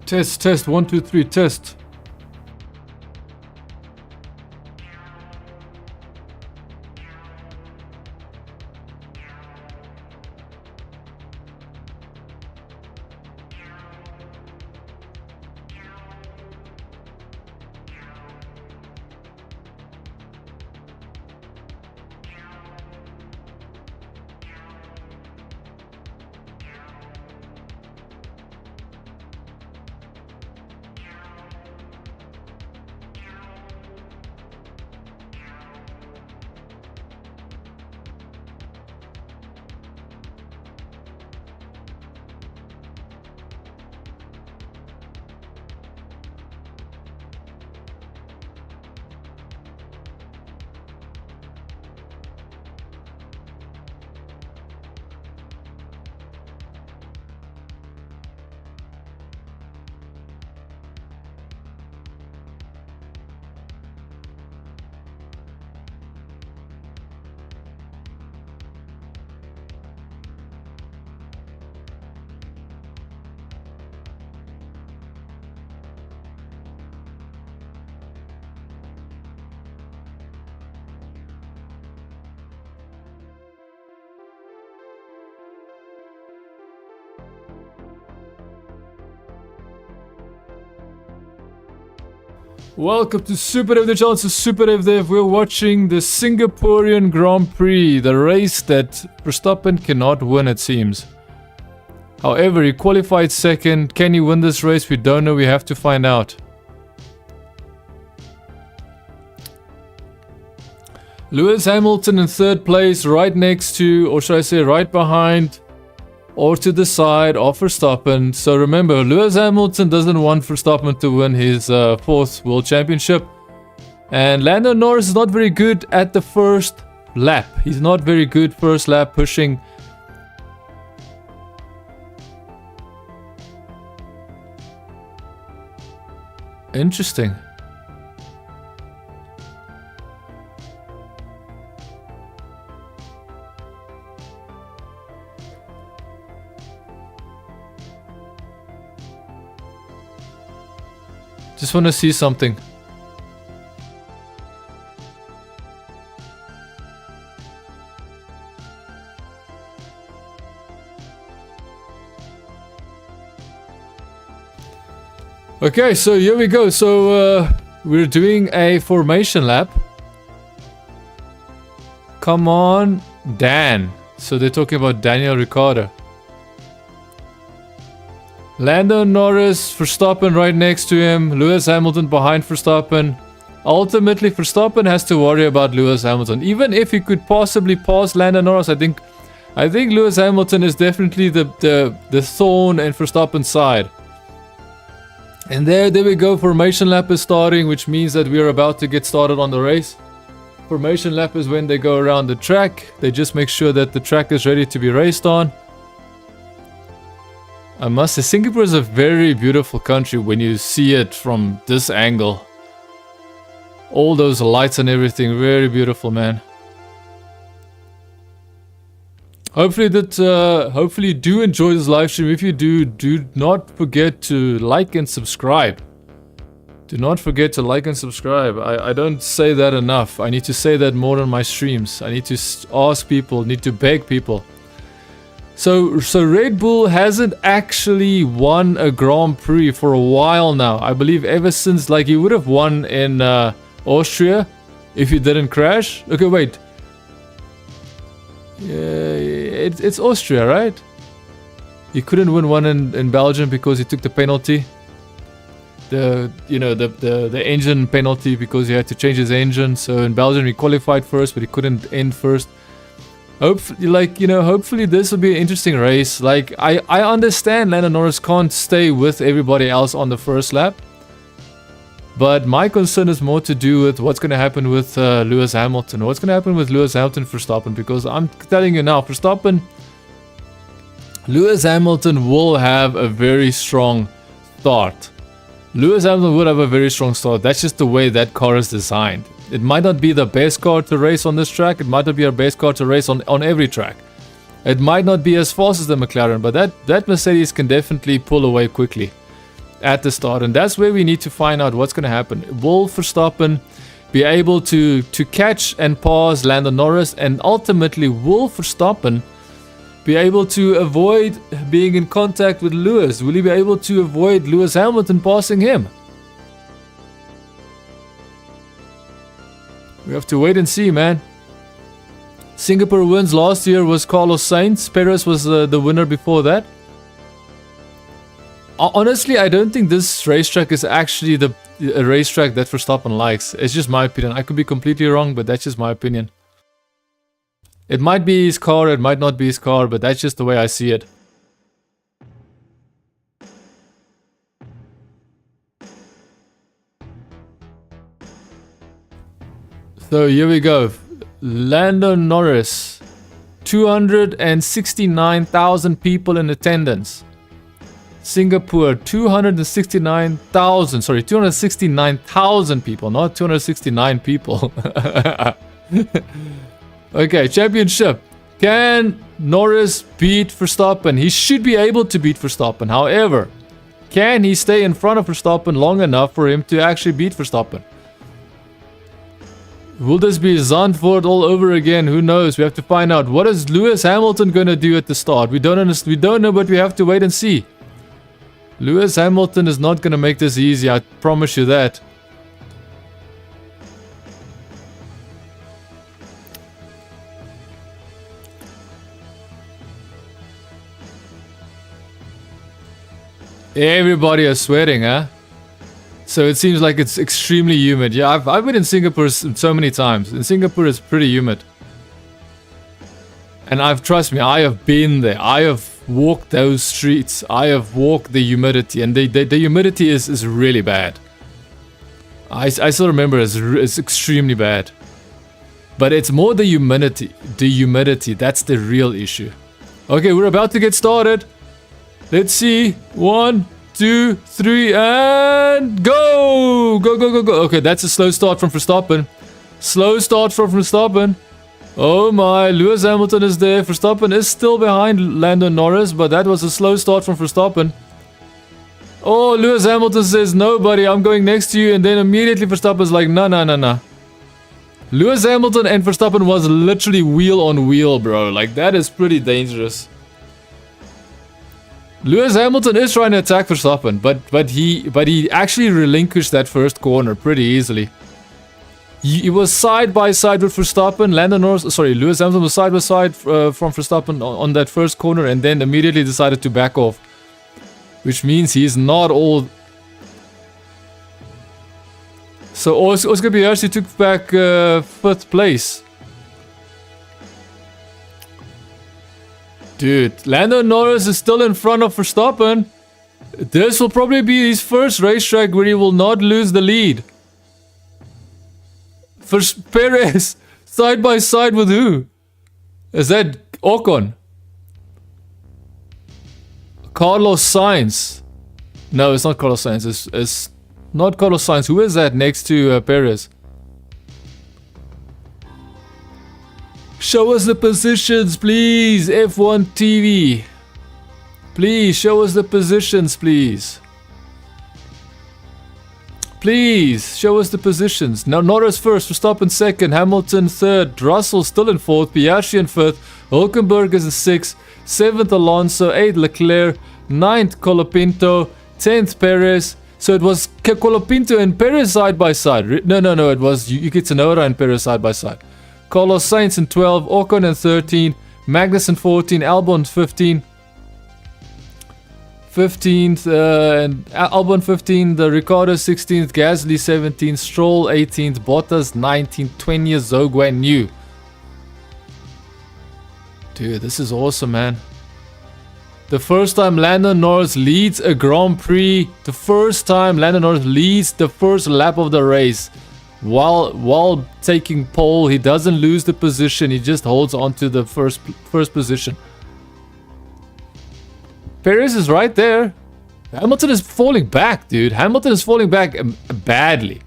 Test, test, 1, 2, 3, test. Welcome to SuperDaveDev channel, it's SuperDaveDev. We're watching the Singaporean Grand Prix, the race that Verstappen cannot win, it seems. However, he qualified second. Can he win this race? We don't know, we have to find out. Lewis Hamilton in third place, right next to, or should I say right behind, or to the side of Verstappen. So remember, Lewis Hamilton doesn't want Verstappen to win his fourth World Championship. And Lando Norris is not very good at the first lap. He's not very good first lap pushing. Interesting. Just want to see something. Okay, so here we go. So we're doing a formation lap. Come on, Dan. So they're talking about Daniel Ricciardo. Lando Norris, Verstappen right next to him, Lewis Hamilton behind Verstappen. Ultimately, Verstappen has to worry about Lewis Hamilton. Even if he could possibly pass Lando Norris, I think Lewis Hamilton is definitely the thorn in Verstappen's side. And there we go. Formation lap is starting, which means that we are about to get started on the race. Formation lap is when they go around the track. They just make sure that the track is ready to be raced on. I must say, Singapore is a very beautiful country when you see it from this angle. All those lights and everything, very beautiful, man. Hopefully you do enjoy this live stream. If you do not forget to like and subscribe. Do not forget to like and subscribe. I don't say that enough. I need to say that more on my streams. I need to ask people, need to beg people. So Red Bull hasn't actually won a Grand Prix for a while now. I believe ever since, like, he would have won in Austria if he didn't crash. Okay, wait. Yeah, it's Austria, right? He couldn't win one in Belgium because he took the penalty. The engine penalty, because he had to change his engine. So in Belgium he qualified first, but he couldn't end first. Hopefully this will be an interesting race. Like, I understand Lando Norris can't stay with everybody else on the first lap. But my concern is more to do with what's going to happen with Lewis Hamilton. What's going to happen with Lewis Hamilton Verstappen? Because I'm telling you now, Lewis Hamilton will have a very strong start. Lewis Hamilton would have a very strong start. That's just the way that car is designed. It might not be the best car to race on this track. It might not be our best car to race on every track. It might not be as fast as the McLaren, but that Mercedes can definitely pull away quickly. at the start, and that's where we need to find out what's going to happen. Will Verstappen be able to catch and pass Lando Norris, and ultimately will Verstappen be able to avoid being in contact with Lewis? Will he be able to avoid Lewis Hamilton passing him? We have to wait and see, man. Singapore wins last year was Carlos Sainz. Perez was the winner before that. Honestly, I don't think this racetrack is actually a racetrack that Verstappen likes. It's just my opinion. I could be completely wrong, but that's just my opinion. It might be his car, it might not be his car, but that's just the way I see it. So here we go. Lando Norris. 269,000 people in attendance. Singapore, 269,000 people, not 269 people. Okay, championship. Can Norris beat Verstappen? He should be able to beat Verstappen. However, can he stay in front of Verstappen long enough for him to actually beat Verstappen? Will this be Zandvoort all over again? Who knows? We have to find out. What is Lewis Hamilton going to do at the start? We don't understand. We don't know, but we have to wait and see. Lewis Hamilton is not going to make this easy, I promise you that. Everybody is sweating, huh? So it seems like it's extremely humid. Yeah, I've been in Singapore so many times. In Singapore, it's pretty humid. And trust me, I have been there. I have walked those streets. I have walked the humidity, and the humidity is really bad. I still remember it's extremely bad. But it's more the humidity. The humidity, that's the real issue. Okay, we're about to get started. Let's see. 1, 2, 3, and go! Go, go, go, go. Okay, that's a slow start from Verstappen. Slow start from Verstappen. Oh my, Lewis Hamilton is there. Verstappen is still behind Lando Norris, but that was a slow start from Verstappen. Oh, Lewis Hamilton says, no, buddy, I'm going next to you. And then immediately Verstappen's like, no, no, no, no. Lewis Hamilton and Verstappen was literally wheel on wheel, bro. Like, that is pretty dangerous. Lewis Hamilton is trying to attack Verstappen, but he actually relinquished that first corner pretty easily. He was side by side with Verstappen. Lewis Hamilton was side by side from Verstappen on that first corner, and then immediately decided to back off, which means he's not all. So Oscar Piastri took back 5th place. Dude, Lando Norris is still in front of Verstappen. This will probably be his first racetrack where he will not lose the lead. For Perez, side by side with who? Is that Ocon? Carlos Sainz. No, it's not Carlos Sainz. It's not Carlos Sainz. Who is that next to Perez? Show us the positions, please. F1 TV. Please, show us the positions, please. Please, show us the positions. Now, Norris first, Verstappen second, Hamilton third, Russell still in fourth, Piastri in fifth, Hülkenberg is in sixth, 7th Alonso, 8th Leclerc, 9th Colapinto, 10th Perez. So it was Colapinto and Perez side by side. No, it was Yuki Tsunoda and Perez side by side. Carlos Sainz in 12, Ocon in 13, Magnussen 14, Albon 15. 15th, and Albon 15th, the Ricciardo 16th, Gasly 17th, Stroll 18th, Bottas 19th, 20th, Zhou Guanyu. Dude, this is awesome, man. The first time Lando Norris leads a Grand Prix, the first time Lando Norris leads the first lap of the race. While taking pole, he doesn't lose the position, he just holds on to the first position. Perez is right there. Hamilton is falling back, dude. Hamilton is falling back badly.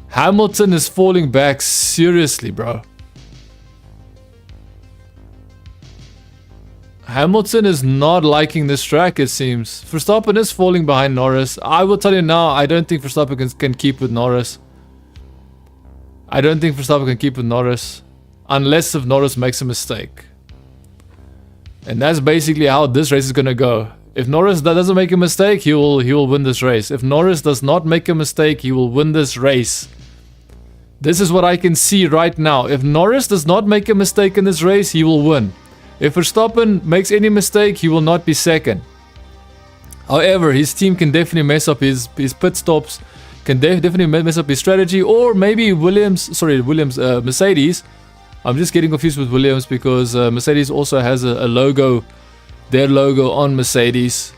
Hamilton is falling back seriously, bro. Hamilton is not liking this track, it seems. Verstappen is falling behind Norris. I will tell you now, I don't think Verstappen can keep with Norris. I don't think Verstappen can keep with Norris. Unless if Norris makes a mistake. And that's basically how this race is gonna go. If Norris doesn't make a mistake, he will win this race. If Norris does not make a mistake, he will win this race. This is what I can see right now. If Norris does not make a mistake in this race, he will win. If Verstappen makes any mistake, he will not be second. However, his team can definitely mess up his pit stops, can definitely mess up his strategy, or maybe Mercedes. I'm just getting confused with Williams because Mercedes also has a logo, their logo on Mercedes.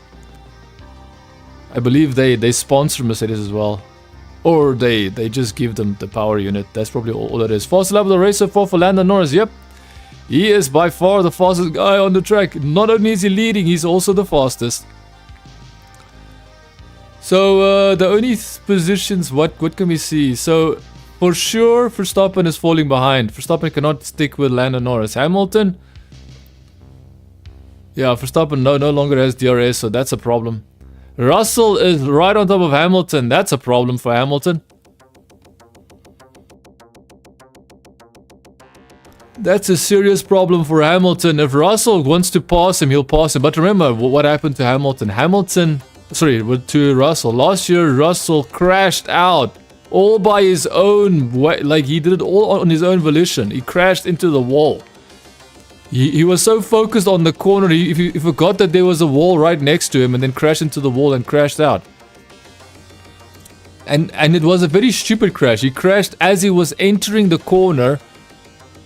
I believe they sponsor Mercedes as well. Or they just give them the power unit. That's probably all it is. Fastest lap of the race so far for Lando Norris. Yep. He is by far the fastest guy on the track. Not only is he leading, he's also the fastest. So the only positions, what can we see? So for sure, Verstappen is falling behind. Verstappen cannot stick with Lando Norris. Hamilton, yeah, Verstappen no longer has DRS, so that's a problem. Russell is right on top of Hamilton. That's a problem for Hamilton. That's a serious problem for Hamilton. If Russell wants to pass him, he'll pass him. But remember what happened to Hamilton. To Russell. Last year, Russell crashed out all by his own way. Like, he did it all on his own volition. He crashed into the wall. He was so focused on the corner, he forgot that there was a wall right next to him and then crashed into the wall and crashed out. And it was a very stupid crash. He crashed as he was entering the corner,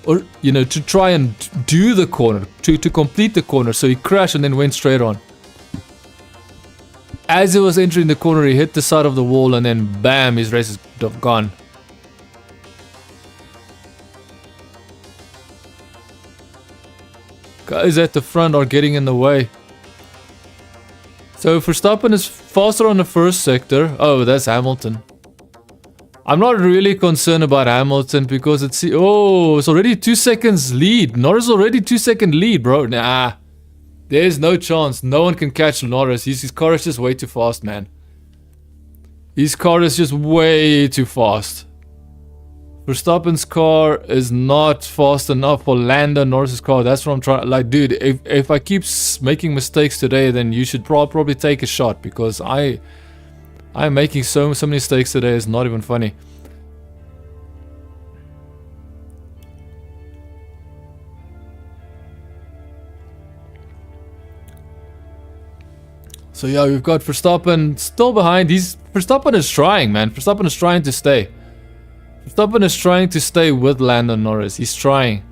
or, you know, to try and do the corner, to complete the corner. So he crashed and then went straight on. As he was entering the corner, he hit the side of the wall and then bam, his race is gone. Guys at the front are getting in the way. So Verstappen is faster on the first sector. Oh, that's Hamilton. I'm not really concerned about Hamilton because it's already 2 seconds lead. Norris already 2 second lead, bro. Nah. There's no chance. No one can catch Norris. His car is just way too fast, man. His car is just way too fast. Verstappen's car is not fast enough for Lando Norris's car. That's what I'm trying. Like, dude, if I keep making mistakes today, then you should probably take a shot, because I'm making so many mistakes today. It's not even funny. So yeah, we've got Verstappen still behind. Verstappen is trying, man. Verstappen is trying to stay. Verstappen is trying to stay with Lando Norris. He's trying.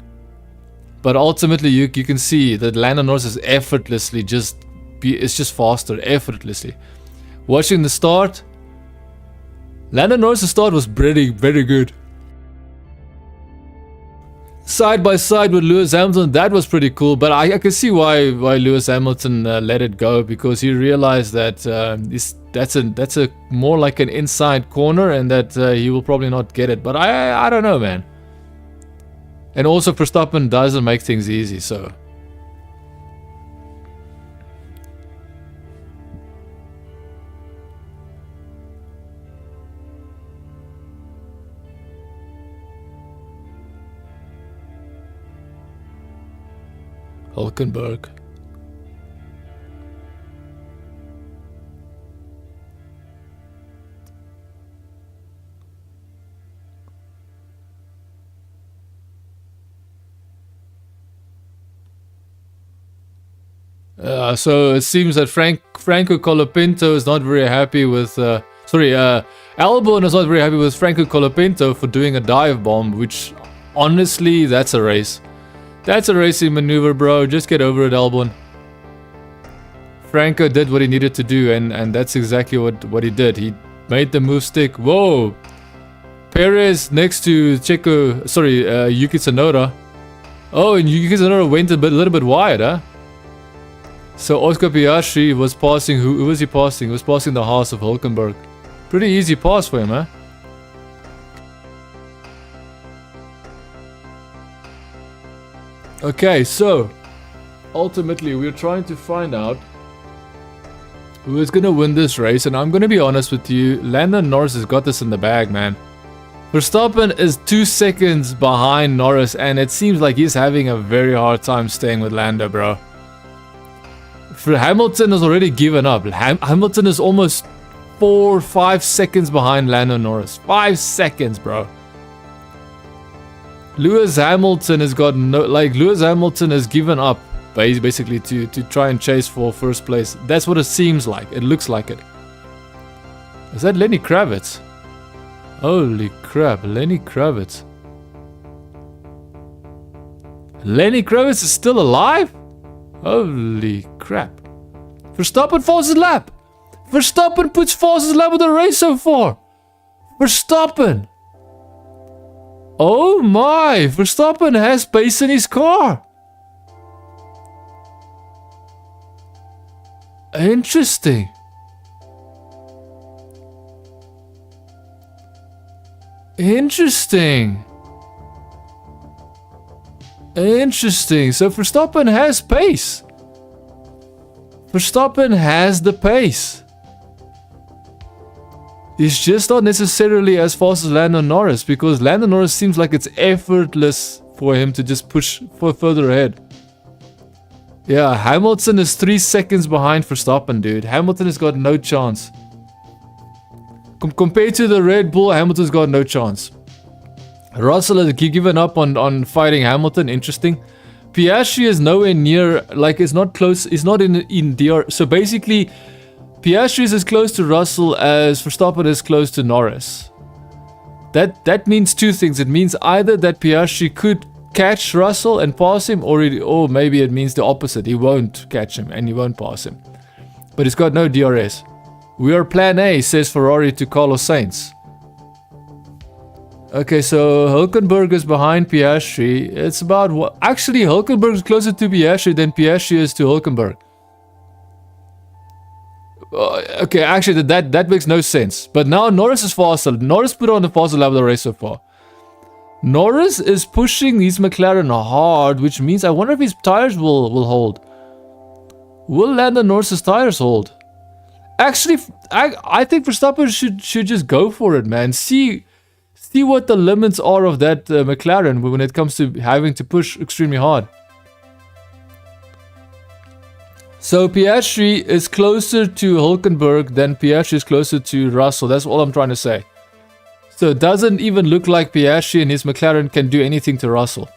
But ultimately, you can see that Lando Norris is effortlessly it's just faster, effortlessly. Watching the start, Lando Norris' start was very good. Side by side with Lewis Hamilton, that was pretty cool. But I can see why Lewis Hamilton let it go, because he realized that that's a more like an inside corner, and that he will probably not get it. But I don't know, man. And also Verstappen doesn't make things easy, so. Hulkenberg. So it seems that Franco Colapinto is not very happy with Albon is not very happy with Franco Colapinto for doing a dive bomb, which honestly, that's a race. That's a racing maneuver, bro. Just get over it, Albon. Franco did what he needed to do, and that's exactly what he did. He made the move stick. Whoa! Perez next to Yuki Tsunoda. Oh, and Yuki Tsunoda went a little bit wide, huh? So Oscar Piastri was passing. Who was he passing? He was passing the Haas of Hulkenberg. Pretty easy pass for him, huh? Okay, so ultimately we're trying to find out who is going to win this race. And I'm going to be honest with you, Lando Norris has got this in the bag, man. Verstappen is 2 seconds behind Norris, and it seems like he's having a very hard time staying with Lando, bro. Hamilton has already given up. Hamilton is almost 4 or 5 seconds behind Lando Norris. 5 seconds, bro. Lewis Hamilton has got no, like, Lewis Hamilton has given up basically to try and chase for first place. That's what it seems like. It looks like it. Is that Lenny Kravitz? Holy crap, Lenny Kravitz. Lenny Kravitz is still alive? Holy crap. Verstappen falls his lap. Verstappen puts falls his lap of the race so far. Verstappen. Oh my, Verstappen has pace in his car. Interesting. Interesting. Interesting. So Verstappen has pace. Verstappen has the pace. He's just not necessarily as fast as Lando Norris, because Lando Norris seems like it's effortless for him to just push for further ahead. Yeah, Hamilton is 3 seconds behind Verstappen, dude. Hamilton has got no chance. Compared to the Red Bull, Hamilton's got no chance. Russell has given up on fighting Hamilton. Interesting. Piastri is nowhere near, like, it's not close, it's not in DR. So basically, Piastri is as close to Russell as Verstappen is close to Norris. That means two things. It means either that Piastri could catch Russell and pass him, or maybe it means the opposite. He won't catch him and he won't pass him. But he's got no DRS. We are plan A, says Ferrari to Carlos Sainz. Okay, so Hülkenberg is behind Piastri. It's about what? Actually, Hülkenberg is closer to Piastri than Piastri is to Hülkenberg. Okay, actually, that makes no sense. But now Norris is faster. Norris put on the faster lap of the race so far. Norris is pushing his McLaren hard, which means I wonder if his tires will hold. Will Lando Norris's tires hold? Actually, I think Verstappen should just go for it, man. See what the limits are of that McLaren when it comes to having to push extremely hard. So Piastri is closer to Hülkenberg than Piastri is closer to Russell. That's all I'm trying to say. So it doesn't even look like Piastri and his McLaren can do anything to Russell.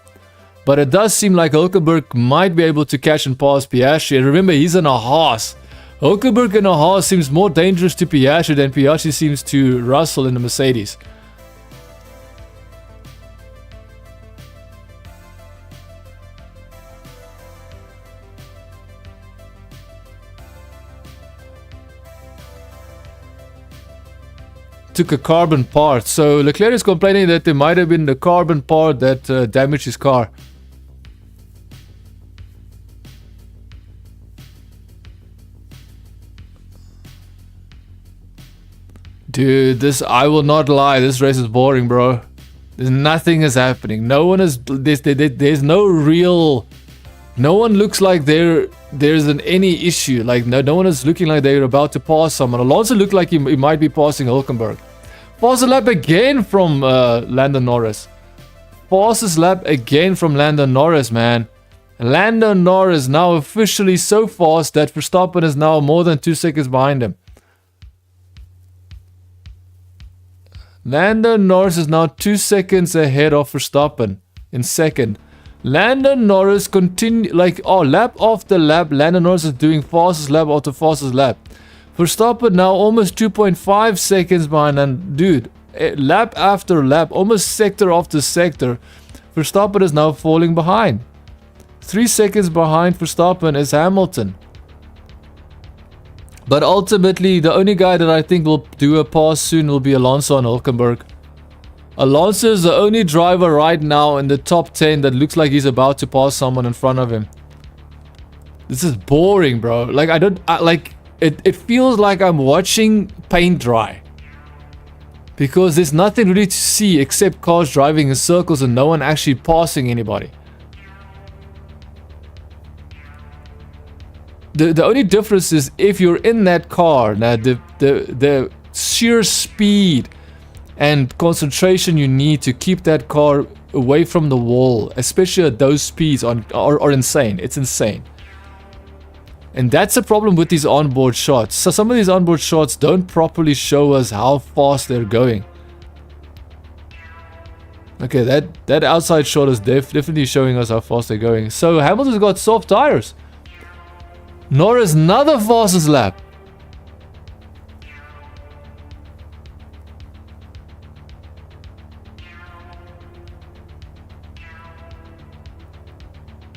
But it does seem like Hülkenberg might be able to catch and pass Piastri. And remember, he's in a Haas. Hülkenberg in a Haas seems more dangerous to Piastri than Piastri seems to Russell in the Mercedes. Took a carbon part. So Leclerc is complaining that there might have been the carbon part that damaged his car. Dude, I will not lie, this race is boring, bro. Nothing is happening. No one is, there's no real, no one looks like there's any issue. Like no one is looking like they're about to pass someone. Alonso looked like he might be passing Hülkenberg. Fastest lap again from Lando Norris. Fastest lap again from Lando Norris, man. Lando Norris now officially so fast that Verstappen is now more than 2 seconds behind him. Lando Norris is now 2 seconds ahead of Verstappen in second. Lando Norris continue lap after lap. Lando Norris is doing fastest lap after fastest lap. Verstappen now almost 2.5 seconds behind, and dude, lap after lap, almost sector after sector, Verstappen is now falling behind. 3 seconds behind Verstappen is Hamilton. But ultimately, the only guy that I think will do a pass soon will be Alonso and Hülkenberg. Alonso is the only driver right now in the top 10 that looks like he's about to pass someone in front of him. This is boring, bro. It feels like I'm watching paint dry. Because there's nothing really to see except cars driving in circles and no one actually passing anybody. The only difference is if you're in that car, now the sheer speed and concentration you need to keep that car away from the wall, especially at those speeds, are insane. It's insane. And that's the problem with these onboard shots. So some of these onboard shots don't properly show us how fast they're going. Okay, that outside shot is definitely showing us how fast they're going. So Hamilton's got soft tires. Norris, another fastest lap.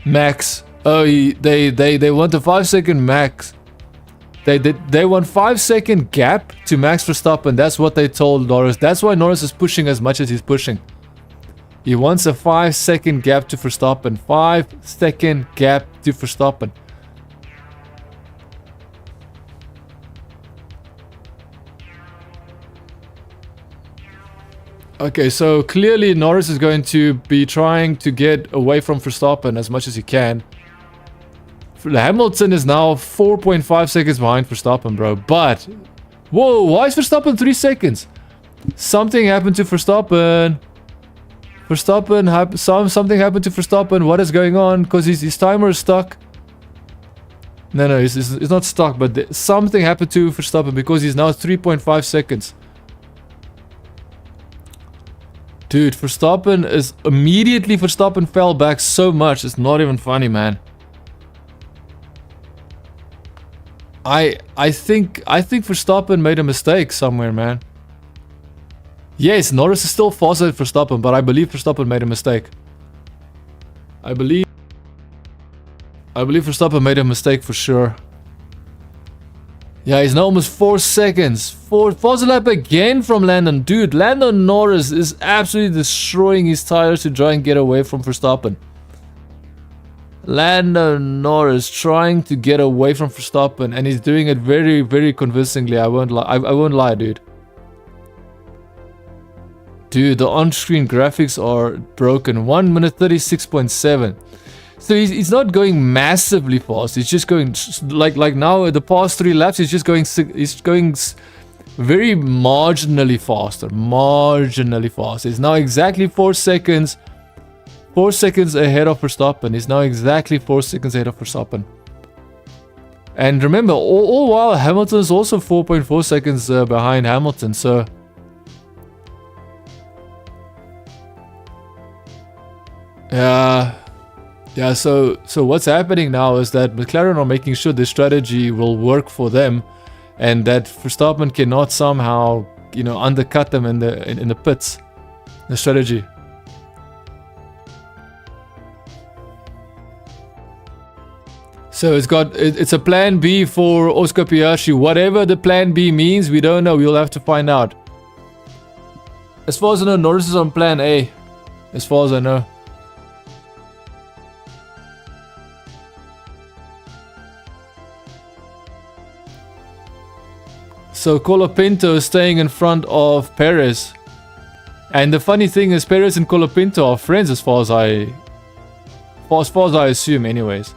Max. Oh, they want a 5-second max. They want 5-second gap to Max Verstappen. That's what they told Norris. That's why Norris is pushing as much as he's pushing. He wants a 5-second gap to Verstappen. 5-second gap to Verstappen. Okay, so clearly Norris is going to be trying to get away from Verstappen as much as he can. Hamilton is now 4.5 seconds behind Verstappen, bro. But, whoa, why is Verstappen 3 seconds? Something happened to Verstappen. Something happened to Verstappen. What is going on? Because his timer is stuck. No, it's not stuck, but something happened to Verstappen because he's now 3.5 seconds. Dude, Verstappen fell back so much, it's not even funny, man. I think Verstappen made a mistake somewhere, man. Yes, Norris is still faster than Verstappen, but I believe Verstappen made a mistake. I believe Verstappen made a mistake for sure. Yeah, he's now almost 4 seconds. Fast lap again from Landon. Dude, Lando Norris is absolutely destroying his tires to try and get away from Verstappen. Lando Norris trying to get away from Verstappen, and he's doing it very, very convincingly. I won't lie. I won't lie, dude. Dude, the on-screen graphics are broken. 1 minute 36.7. So he's not going massively fast. He's just going like now the past 3 laps. He's going very marginally faster. Marginally faster. He's now exactly 4 seconds. 4 seconds ahead of Verstappen. He's now exactly 4 seconds ahead of Verstappen. And remember, all while Hamilton is also 4.4 seconds behind Hamilton. So yeah, so what's happening now is that McLaren are making sure the strategy will work for them, and that Verstappen cannot somehow, you know, undercut them in the pits. The strategy. So it's a plan B for Oscar Piastri. Whatever the plan B means, we don't know. We'll have to find out. As far as I know, Norris is on plan A. As far as I know. So Colapinto is staying in front of Perez. And the funny thing is, Perez and Colapinto are friends as far as I assume anyways.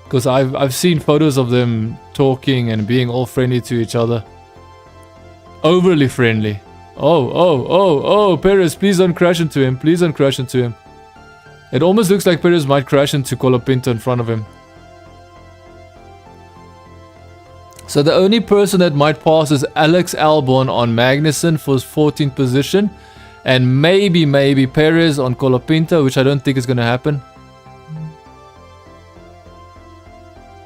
Because I've seen photos of them talking and being all friendly to each other. Overly friendly. Oh, Perez, please don't crash into him. Please don't crash into him. It almost looks like Perez might crash into Colapinto in front of him. So the only person that might pass is Alex Albon on Magnussen for his 14th position. And maybe Perez on Colapinto, which I don't think is going to happen.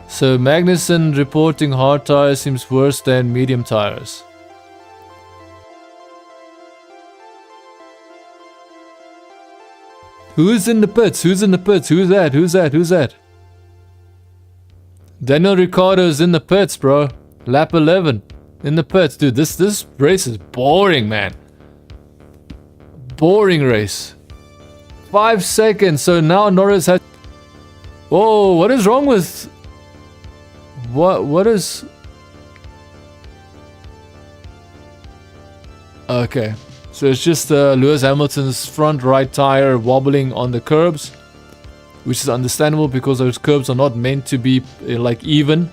So Magnussen reporting hard tires seems worse than medium tires. Who's in the pits? Who's in the pits? Who's that? Who's that? Who's that? Daniel Ricciardo is in the pits, bro. Lap 11. In the pits. Dude, this race is boring, man. Boring race. 5 seconds. So now Norris has... Whoa, what is wrong with... What is... Okay. So it's just Lewis Hamilton's front right tire wobbling on the curbs. which is understandable because those curbs are not meant to be like even.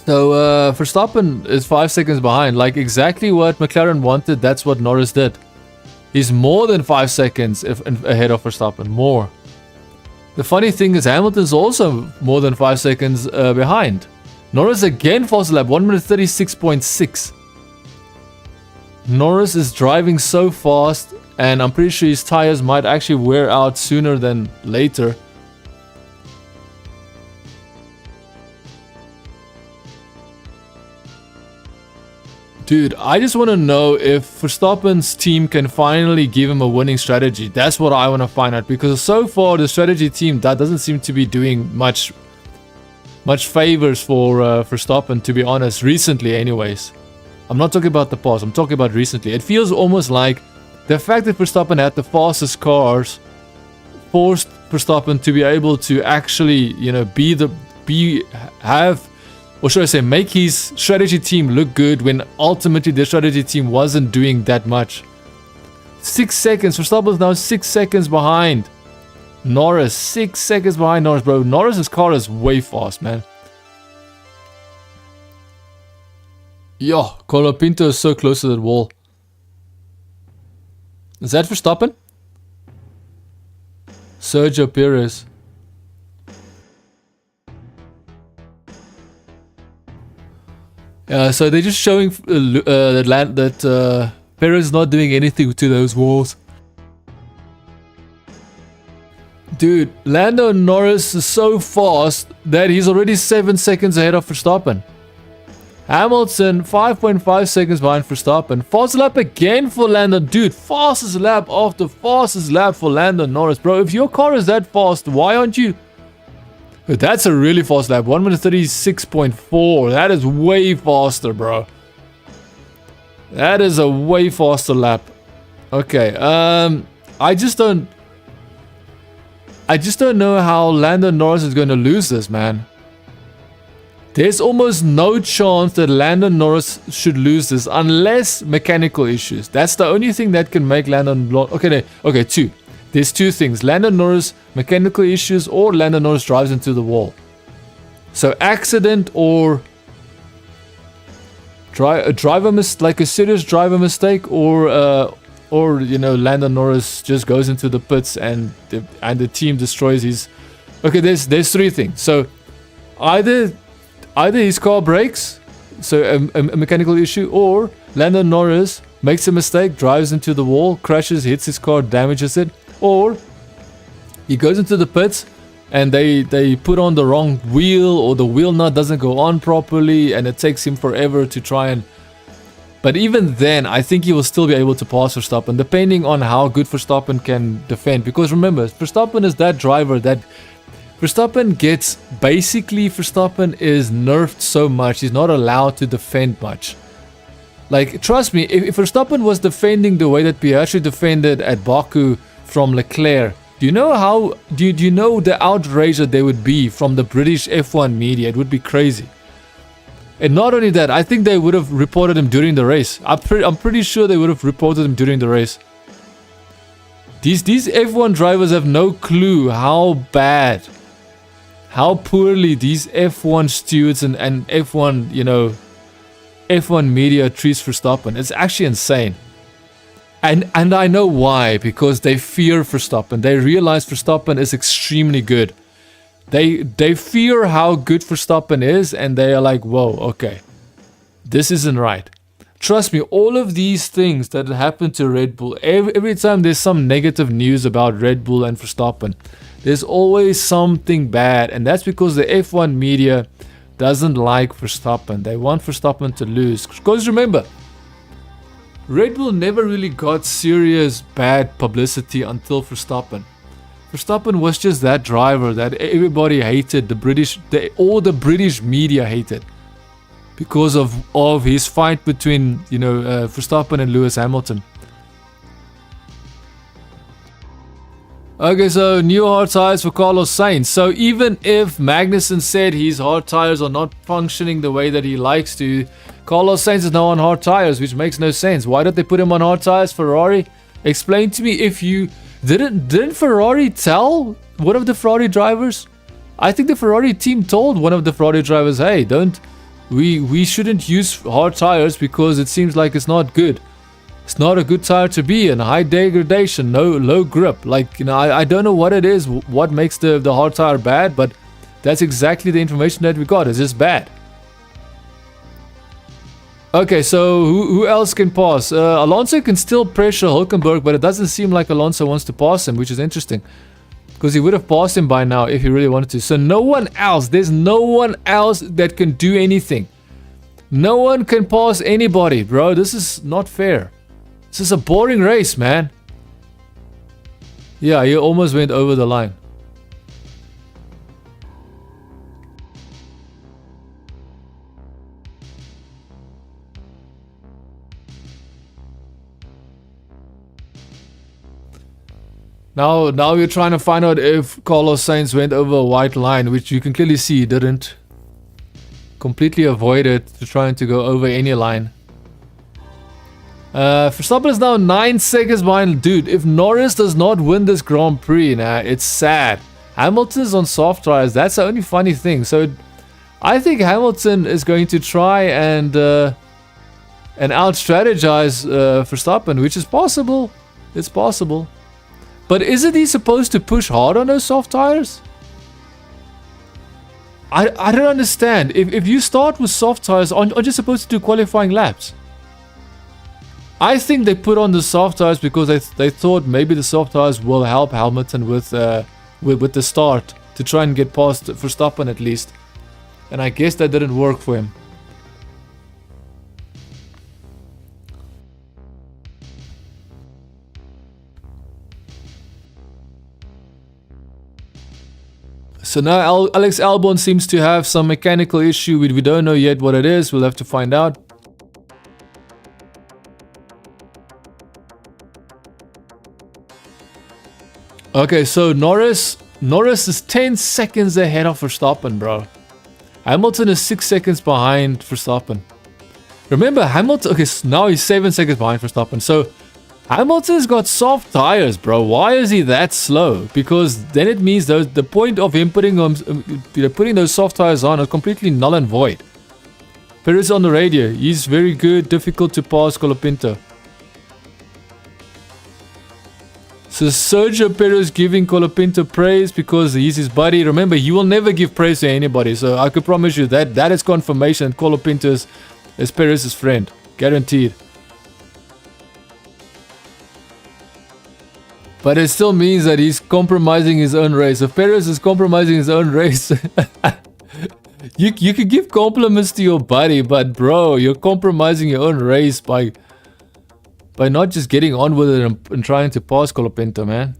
So Verstappen is 5 seconds behind, like exactly what McLaren wanted. That's what Norris did. He's more than 5 seconds ahead of Verstappen, more. The funny thing is Hamilton's also more than 5 seconds behind. Norris again fast lap, 1 minute 36.6. Norris is driving so fast, and I'm pretty sure his tires might actually wear out sooner than later. Dude, I just want to know if Verstappen's team can finally give him a winning strategy. That's what I want to find out, because so far the strategy team that doesn't seem to be doing much favors for Verstappen, to be honest, recently anyways. I'm not talking about the past, I'm talking about recently. It feels almost like the fact that Verstappen had the fastest cars forced Verstappen to be able to actually, you know, or should I say, make his strategy team look good when ultimately the strategy team wasn't doing that much. 6 seconds. Verstappen's now 6 seconds behind Norris. 6 seconds behind Norris, bro. Norris's car is way fast, man. Yo, Colapinto is so close to that wall. Is that Verstappen? Sergio Perez. So they're just showing that Perez is not doing anything to those walls. Dude, Lando Norris is so fast that he's already 7 seconds ahead of Verstappen. Hamilton 5.5 seconds behind Verstappen. Fast lap again for Lando. Dude, fastest lap after fastest lap for Lando Norris. Bro, if your car is that fast, why aren't you... But that's a really fast lap. 1 minute 36.4. That is way faster, bro. That is a way faster lap. Okay, I just don't know how Lando Norris is going to lose this, man. There's almost no chance that Lando Norris should lose this unless mechanical issues. That's the only thing that can make Lando Norris... Okay, two. There's two things. Lando Norris, mechanical issues, or Lando Norris drives into the wall. So accident or like a serious driver mistake, or you know, Lando Norris just goes into the pits and the team destroys his... Okay, there's three things. So either his car breaks, so a mechanical issue, or Lando Norris makes a mistake, drives into the wall, crashes, hits his car, damages it, or he goes into the pits and they put on the wrong wheel, or the wheel nut doesn't go on properly and it takes him forever to try and... But even then, I think he will still be able to pass Verstappen, depending on how good Verstappen can defend. Because remember, Verstappen is that driver that... Verstappen is nerfed so much, he's not allowed to defend much. Like, trust me, if Verstappen was defending the way that Piastri defended at Baku from Leclerc, do you know the outrage that there would be from the British F1 media? It would be crazy. And not only that, I think they would have reported him during the race. I'm pretty sure they would have reported him during the race. These F1 drivers have no clue how bad, how poorly these F1 stewards and F1, you know, F1 media treats Verstappen. It's actually insane. And I know why, because they fear Verstappen. They realize Verstappen is extremely good. They fear how good Verstappen is, and they are like, whoa, okay, this isn't right. Trust me, all of these things that happen to Red Bull, every time there's some negative news about Red Bull and Verstappen, there's always something bad, and that's because the F1 media doesn't like Verstappen. They want Verstappen to lose. Because remember, Red Bull never really got serious bad publicity until Verstappen. Verstappen was just that driver that everybody hated, all the British media hated, because of his fight between, you know, Verstappen and Lewis Hamilton. Okay, so new hard tires for Carlos Sainz. So even if Magnussen said his hard tires are not functioning the way that he likes to, Carlos Sainz is now on hard tires, which makes no sense. Why don't they put him on hard tires, Ferrari? Explain to me if you... Didn't Ferrari tell one of the Ferrari drivers? I think the Ferrari team told one of the Ferrari drivers, hey, we shouldn't use hard tires because it seems like it's not good. It's not a good tire to be in. High degradation, low grip. Like, you know, I don't know what it is, what makes the hard tire bad, but that's exactly the information that we got. It's just bad. Okay, so who else can pass? Alonso can still pressure Hulkenberg, but it doesn't seem like Alonso wants to pass him, which is interesting. Because he would have passed him by now if he really wanted to. So no one else, there's no one else that can do anything. No one can pass anybody, bro. This is not fair. This is a boring race, man. Yeah, he almost went over the line. Now we're trying to find out if Carlos Sainz went over a white line, which you can clearly see he didn't. Completely avoided trying to go over any line. Verstappen is now 9 seconds behind. Dude, if Norris does not win this Grand Prix, it's sad. Hamilton is on soft tires. That's the only funny thing. So I think Hamilton is going to try and out-strategize Verstappen, which is possible. It's possible. But isn't he supposed to push hard on those soft tires? I don't understand. If you start with soft tires, aren't you supposed to do qualifying laps? I think they put on the soft tires because they thought maybe the soft tires will help Hamilton with the start to try and get past Verstappen at least. And I guess that didn't work for him. So now Alex Albon seems to have some mechanical issue. We don't know yet what it is. We'll have to find out. Okay, so Norris is 10 seconds ahead of Verstappen, bro. Hamilton is 6 seconds behind Verstappen. Remember, Hamilton... Okay, so now he's 7 seconds behind Verstappen. So Hamilton's got soft tires, bro. Why is he that slow? Because then it means the point of him putting those soft tires on are completely null and void. Perez on the radio. He's very good. Difficult to pass Colapinto. So Sergio Perez giving Colapinto praise because he's his buddy. Remember, he will never give praise to anybody. So I could promise you that is confirmation that Colapinto is Perez's friend. Guaranteed. But it still means that he's compromising his own race. If Perez is compromising his own race, you could give compliments to your buddy, but bro, you're compromising your own race by not just getting on with it and trying to pass Colapinto, man.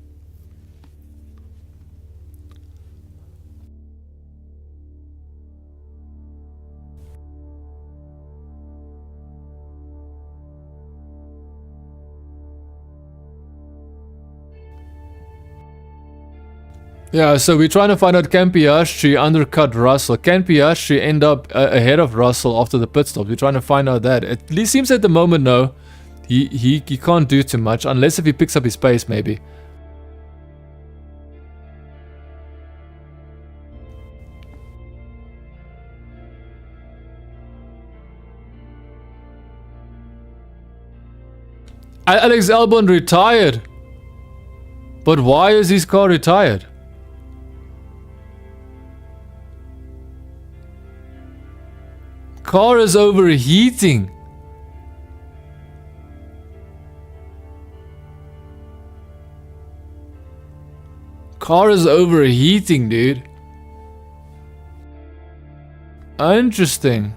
Yeah, so we're trying to find out, can Piastri undercut Russell? Can Piastri end up ahead of Russell after the pit stop? We're trying to find out that. At least seems at the moment, no. He can't do too much, unless if he picks up his pace, maybe. Alex Albon retired. But why is his car retired? Car is overheating. Car is overheating, dude. Interesting.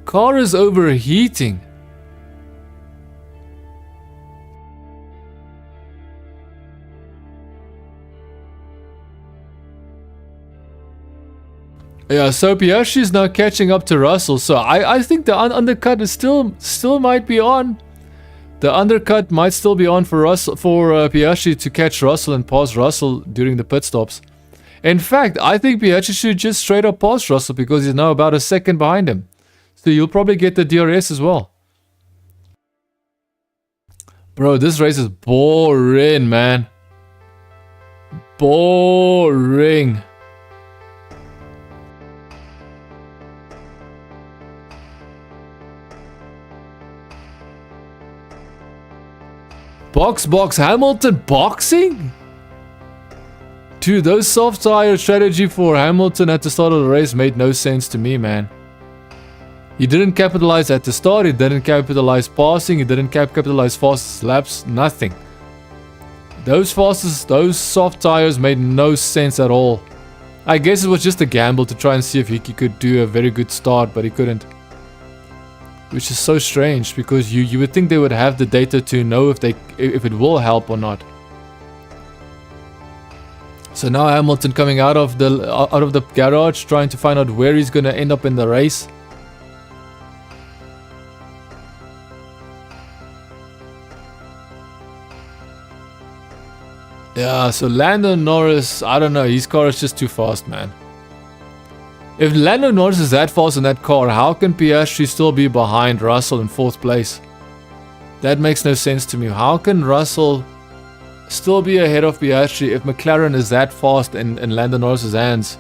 Car is overheating. Yeah, so Piastri is now catching up to Russell. So I think the undercut is still might be on. The undercut might still be on for Piastri to catch Russell and pass Russell during the pit stops. In fact, I think Piastri should just straight up pass Russell because he's now about a second behind him. So you'll probably get the DRS as well. Bro, this race is boring, man. Boring. Box Hamilton boxing? Dude, those soft tire strategy for Hamilton at the start of the race made no sense to me, man. He didn't capitalize at the start, he didn't capitalize passing, he didn't capitalize fastest laps, nothing. Those soft tires made no sense at all. I guess it was just a gamble to try and see if he could do a very good start, but he couldn't. Which is so strange, because you would think they would have the data to know if it will help or not. So now Hamilton coming out of the garage, trying to find out where he's gonna end up in the race. Yeah, so Lando Norris, I don't know, his car is just too fast, man. If Lando Norris is that fast in that car, how can Piastri still be behind Russell in 4th place? That makes no sense to me. How can Russell still be ahead of Piastri if McLaren is that fast in Lando Norris's hands?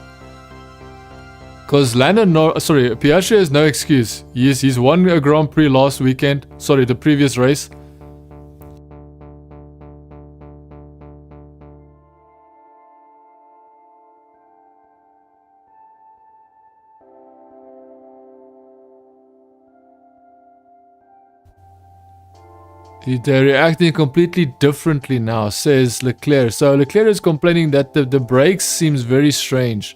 Because Piastri has no excuse. He's won a Grand Prix last weekend. Sorry, the previous race. They're reacting completely differently now, says Leclerc. So Leclerc is complaining that the brakes seems very strange.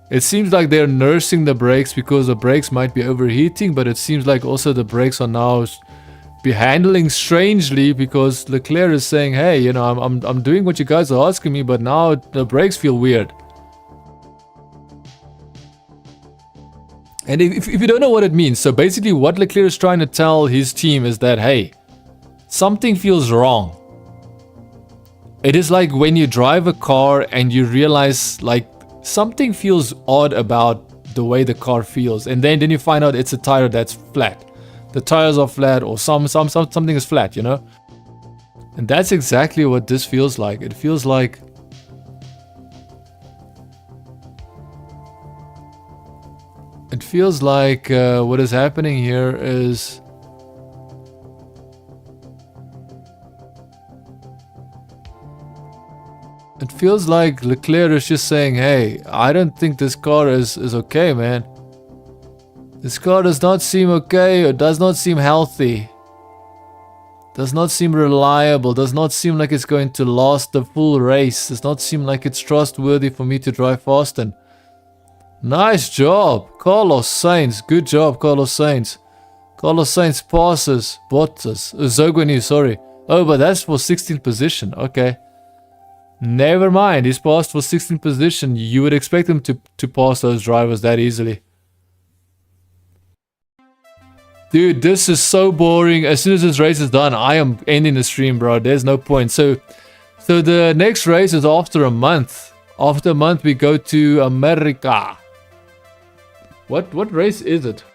It seems like they're nursing the brakes because the brakes might be overheating, but it seems like also the brakes are now be handling strangely because Leclerc is saying, hey, you know, I'm doing what you guys are asking me, but now the brakes feel weird. And if you don't know what it means, so basically what Leclerc is trying to tell his team is that, hey, something feels wrong. It is like when you drive a car and you realize like something feels odd about the way the car feels, and then you find out it's a tire that's flat. The tires are flat, or something is flat, you know? And that's exactly what this feels like. It feels like what is happening here is it feels like Leclerc is just saying, hey, I don't think this car is okay, man. This car does not seem okay, or does not seem healthy. Does not seem reliable, does not seem like it's going to last the full race. Does not seem like it's trustworthy for me to drive fast in. Nice job, Carlos Sainz. Good job, Carlos Sainz. Carlos Sainz passes Bottas. Zogwenu, sorry. Oh, but that's for 16th position. Okay. Never mind. He's passed for 16th position. You would expect him to pass those drivers that easily. Dude, this is so boring. As soon as this race is done, I am ending the stream, bro. There's no point. So the next race is after a month. After a month, we go to America. What race is it?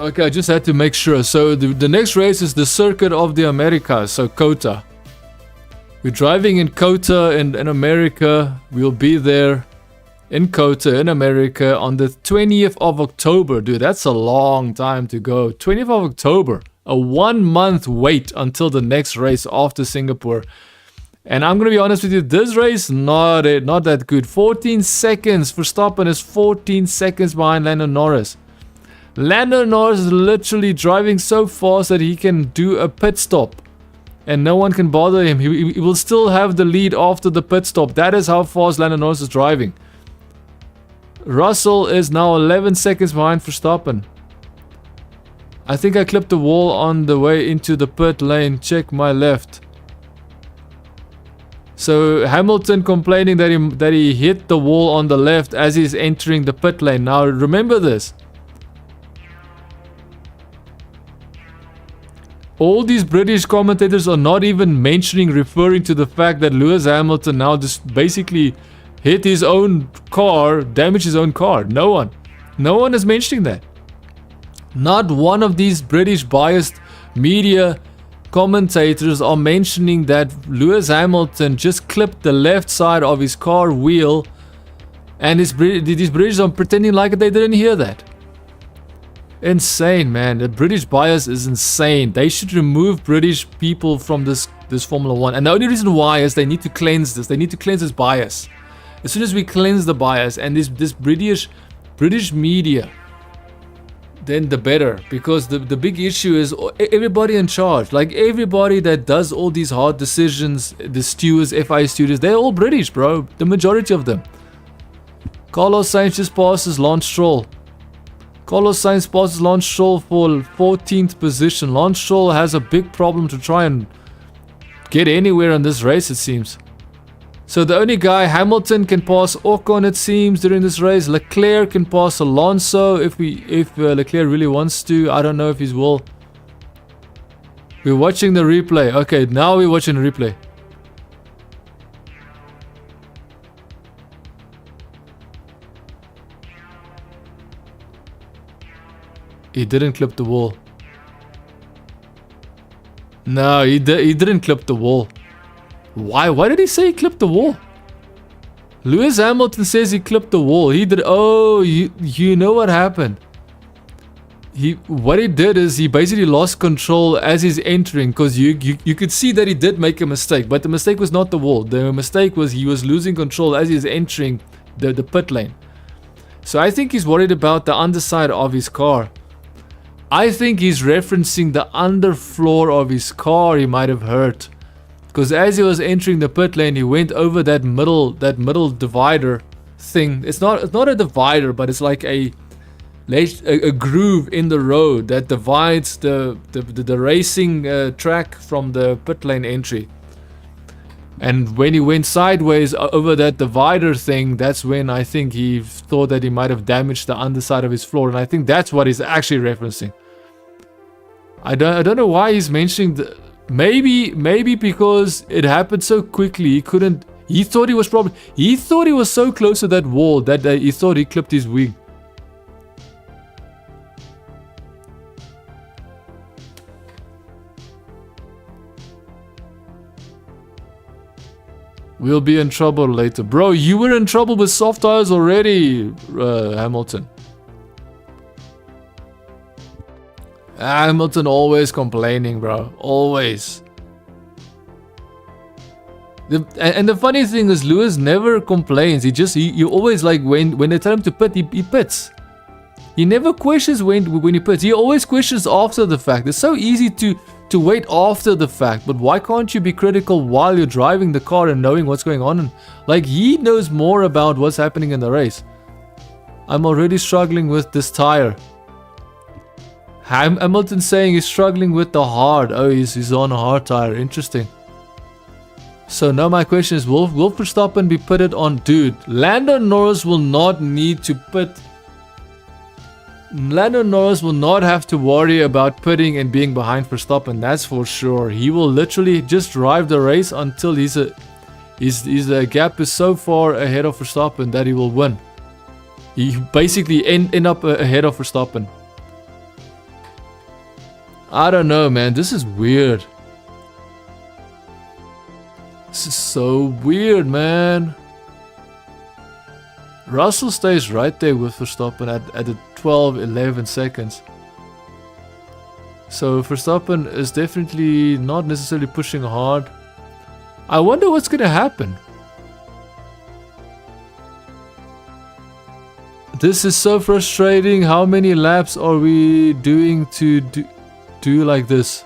Okay, I just had to make sure. So the next race is the Circuit of the Americas, so COTA. We're driving in COTA in America. We'll be there in COTA in America on the 20th of October. Dude, that's a long time to go. 20th of October. A 1 month wait until the next race after Singapore. And I'm going to be honest with you, this race, not that good. 14 seconds. Verstappen is 14 seconds behind Lando Norris. Lando Norris is literally driving so fast that he can do a pit stop. And no one can bother him. He will still have the lead after the pit stop. That is how fast Lando Norris is driving. Russell is now 11 seconds behind Verstappen. I think I clipped the wall on the way into the pit lane. Check my left. So Hamilton complaining that he hit the wall on the left as he's entering the pit lane. Now remember this. All these British commentators are not even referring to the fact that Lewis Hamilton now just basically hit his own car, damaged his own car. No one is mentioning that. Not one of these British biased media commentators are mentioning that Lewis Hamilton just clipped the left side of his car wheel, and these British are pretending like they didn't hear that. Insane, man. The British bias is insane. They should remove British people from this Formula 1. And the only reason why is they need to cleanse this. They need to cleanse this bias. As soon as we cleanse the bias and this British media, then the better. Because the big issue is everybody in charge. Like everybody that does all these hard decisions, the stewards, FI stewards, they're all British, bro. The majority of them. Carlos Sainz just passes Lance Stroll. Carlos Sainz passes Lance Stroll for 14th position. Lance Stroll has a big problem to try and get anywhere in this race, it seems. So the only guy, Hamilton can pass Ocon, it seems, during this race. Leclerc can pass Alonso if Leclerc really wants to. I don't know if he will. We're watching the replay. Okay, now we're watching the replay. He didn't clip the wall. No, he didn't clip the wall. Why? Why did he say he clipped the wall? Lewis Hamilton says he clipped the wall. He did. Oh, you know what happened? What he did is he basically lost control as he's entering, because you could see that he did make a mistake, but the mistake was not the wall. The mistake was he was losing control as he's entering the pit lane. So I think he's worried about the underside of his car. I think he's referencing the underfloor of his car he might have hurt. Because as he was entering the pit lane, he went over that middle divider thing. It's not a divider, but it's like a groove in the road that divides the racing track from the pit lane entry. And when he went sideways over that divider thing, that's when I think he thought that he might have damaged the underside of his floor. And I think that's what he's actually referencing. I don't know why he's mentioning the... Maybe because it happened so quickly, he thought he was so close to that wall that he thought he clipped his wing. We'll be in trouble later. Bro, you were in trouble with soft tires already, Hamilton. Hamilton always complaining, bro. Always. And the funny thing is, Lewis never complains. He always, like, when they tell him to pit, he pits. He never questions when he pits. He always questions after the fact. It's so easy to wait after the fact. But why can't you be critical while you're driving the car and knowing what's going on? And, like, he knows more about what's happening in the race. I'm already struggling with this tire. Hamilton saying he's struggling with the hard. Oh, he's on a hard tire. Interesting. So now my question is, will Verstappen be pitted on? Dude, Lando Norris will not need to pit. Lando Norris will not have to worry about pitting and being behind Verstappen. That's for sure. He will literally just drive the race until his gap is so far ahead of Verstappen that he will win. He basically end up ahead of Verstappen. I don't know, man. This is weird. This is so weird, man. Russell stays right there with Verstappen at the 12-11 seconds. So Verstappen is definitely not necessarily pushing hard. I wonder what's gonna happen. This is so frustrating. How many laps are we doing to do like this?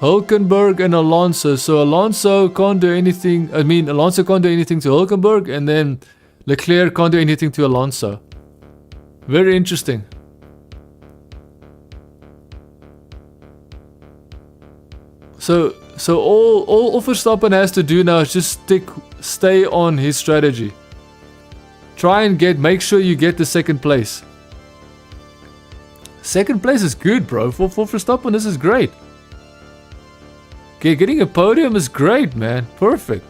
Hulkenberg and Alonso. So Alonso can't do anything. I mean, Alonso can't do anything to Hulkenberg, and then Leclerc can't do anything to Alonso. Very interesting. So all Verstappen has to do now is just stay on his strategy. Try and make sure you get the second place. Second place is good, bro. For Verstappen, this is great. Okay, getting a podium is great, man. Perfect.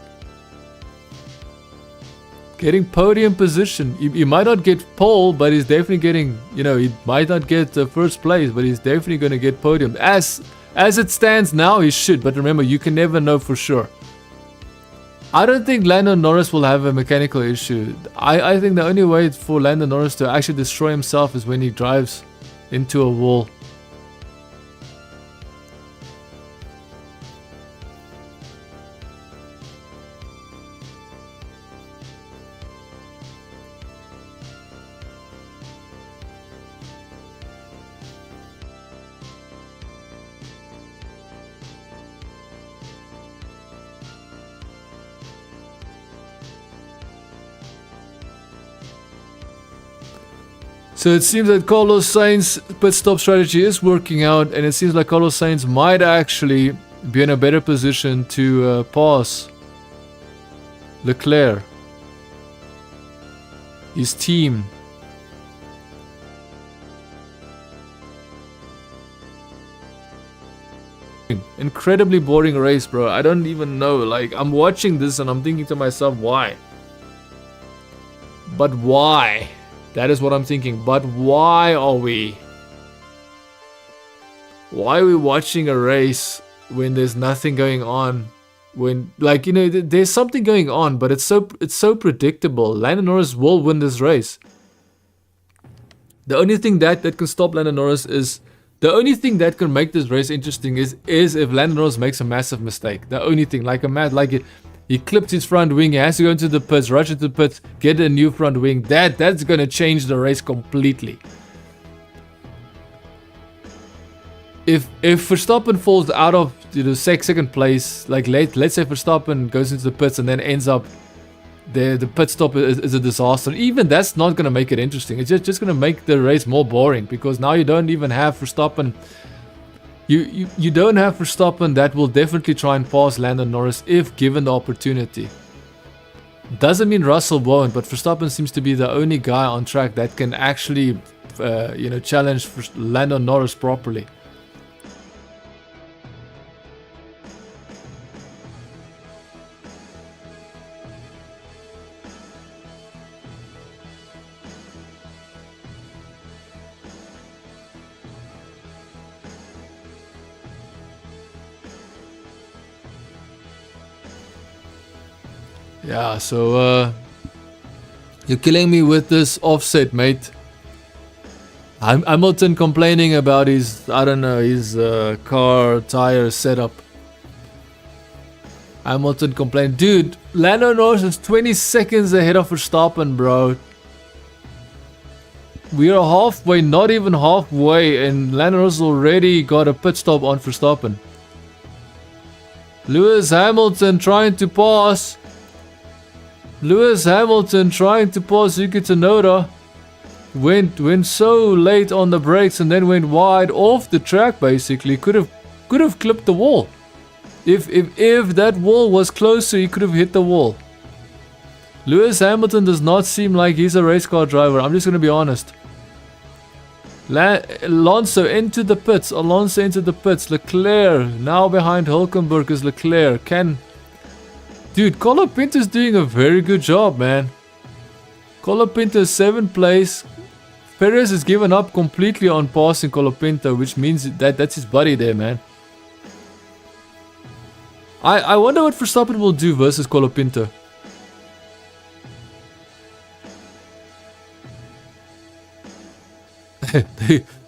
Getting podium position. He might not get pole, but he's definitely getting, you know, he might not get the first place, but he's definitely going to get podium. As it stands now, he should. But remember, you can never know for sure. I don't think Lando Norris will have a mechanical issue. I think the only way for Lando Norris to actually destroy himself is when he drives into a wall. So it seems that Carlos Sainz's pit stop strategy is working out, and it seems like Carlos Sainz might actually be in a better position to pass Leclerc, his team. Incredibly boring race, bro. I don't even know. Like, I'm watching this and I'm thinking to myself, why? But why? That is what I'm thinking. But why are we? Why are we watching a race when there's nothing going on? When, like, you know, there's something going on, but it's so predictable. Lando Norris will win this race. The only thing that can stop Lando Norris is, the only thing that can make this race interesting is if Lando Norris makes a massive mistake. The only thing, he clipped his front wing, he has to go into the pits, rush into the pits, get a new front wing. That's going to change the race completely. If Verstappen falls out of second place, like let's say Verstappen goes into the pits and then ends up the pit stop is a disaster. Even that's not going to make it interesting. It's just going to make the race more boring, because now you don't even have Verstappen. You don't have Verstappen that will definitely try and pass Lando Norris if given the opportunity. Doesn't mean Russell won't, but Verstappen seems to be the only guy on track that can actually challenge Lando Norris properly. Yeah, so you're killing me with this offset, mate. Hamilton complaining about his, I don't know, his car tire setup. Hamilton complained, dude, Lando Norris is 20 seconds ahead of Verstappen, bro. We are halfway, not even halfway, and Lando Norris already got a pit stop on Verstappen. Lewis Hamilton trying to pass. Lewis Hamilton trying to pass Yuki Tsunoda. Went so late on the brakes and then went wide off the track. Basically, could have clipped the wall. If that wall was closer, he could have hit the wall. Lewis Hamilton does not seem like he's a race car driver. I'm just gonna be honest. Alonso into the pits. Alonso into the pits. Leclerc now behind Hulkenberg is Leclerc. Dude, Colapinto's doing a very good job, man. Colapinto is 7th place. Perez has given up completely on passing Colapinto, which means that's his buddy there, man. I wonder what Verstappen will do versus Colapinto.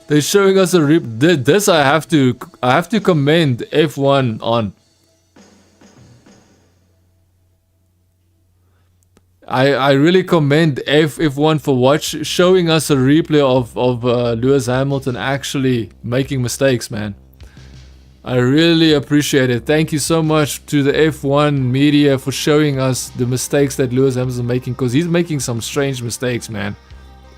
They're showing us a rip. This I have to commend F1 on. I really commend F1 for showing us a replay of Lewis Hamilton actually making mistakes, man. I really appreciate it. Thank you so much to the F1 media for showing us the mistakes that Lewis Hamilton is making, because he's making some strange mistakes, man.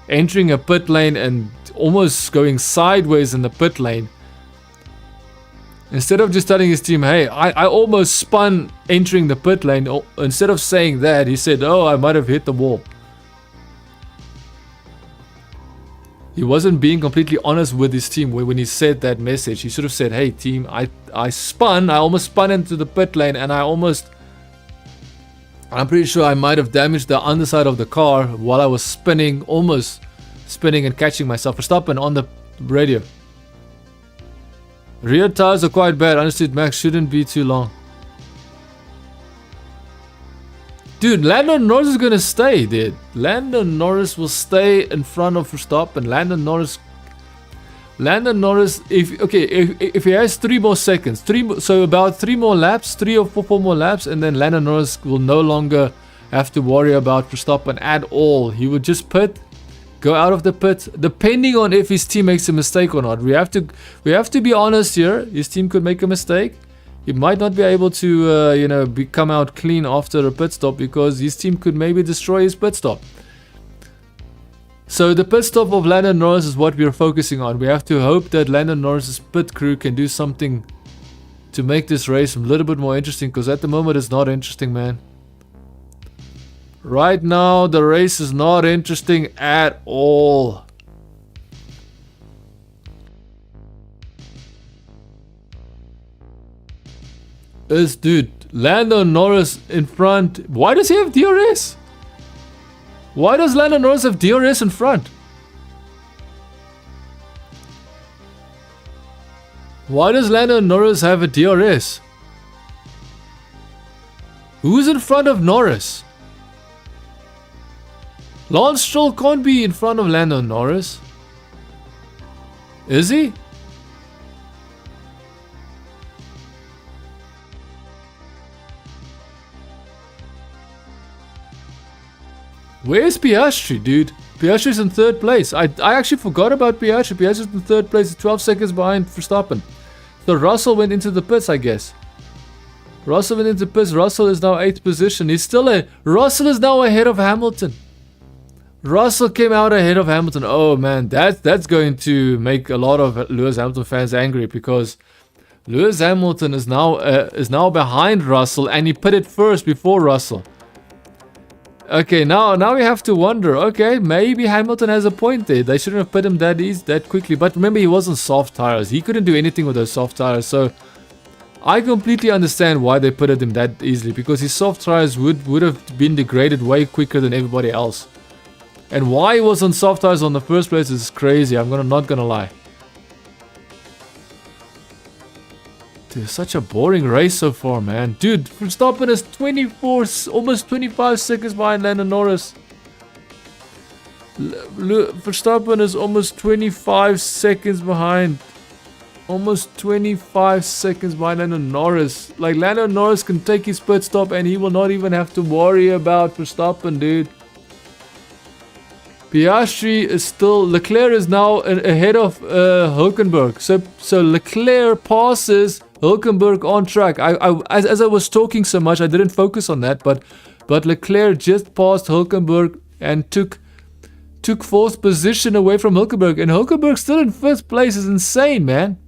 Entering a pit lane and almost going sideways in the pit lane. Instead of just telling his team, hey, I almost spun entering the pit lane. Instead of saying that, he said, oh, I might have hit the wall. He wasn't being completely honest with his team when he said that message. He should have said, hey team, I almost spun into the pit lane, and I'm pretty sure I might have damaged the underside of the car while I was spinning, almost spinning and catching myself. Verstappen on the radio. Rear tires are quite bad. Understood, Max, shouldn't be too long. Dude, Lando Norris is gonna stay, dude. Lando Norris will stay in front of Verstappen. Lando Norris, if he has 3 more seconds, so about 3 more laps, 3 or 4 more laps, and then Lando Norris will no longer have to worry about Verstappen at all. He would just go out of the pit, depending on if his team makes a mistake or not. We have to be honest here. His team could make a mistake. He might not be able to, come out clean after a pit stop, because his team could maybe destroy his pit stop. So the pit stop of Lando Norris is what we're focusing on. We have to hope that Lando Norris's pit crew can do something to make this race a little bit more interesting, because at the moment it's not interesting, man. Right now the race is not interesting at all. Dude, Lando Norris in front. Why does he have DRS? Why does Lando Norris have DRS in front? Why does Lando Norris have a DRS? Who's in front of Norris? Lance Stroll can't be in front of Lando Norris. Is he? Where's Piastri, dude? Piastri's in 3rd place. I actually forgot about Piastri. Piastri's in 3rd place, 12 seconds behind Verstappen. So Russell went into the pits, I guess. Russell went into the pits. Russell is now 8th position. Russell is now ahead of Hamilton. Russell came out ahead of Hamilton. Oh man, that's going to make a lot of Lewis Hamilton fans angry, because Lewis Hamilton is now behind Russell, and he pitted first before Russell. Okay, now we have to wonder. Okay, maybe Hamilton has a point there. They shouldn't have put him that quickly. But remember, he was on soft tires. He couldn't do anything with those soft tires. So I completely understand why they put him that easily, because his soft tires would have been degraded way quicker than everybody else. And why he was on soft tires on the first place is crazy. I'm not gonna lie. Dude, such a boring race so far, man. Dude, Verstappen is 24, almost 25 seconds behind Lando Norris. Verstappen is almost 25 seconds behind. Almost 25 seconds behind Lando Norris. Like, Lando Norris can take his pit stop and he will not even have to worry about Verstappen, dude. Piastri is still... Leclerc is now ahead of Hülkenberg. So Leclerc passes Hülkenberg on track. As I was talking so much, I didn't focus on that. But Leclerc just passed Hülkenberg and took 4th position away from Hülkenberg. And Hülkenberg still in 5th place is insane, man.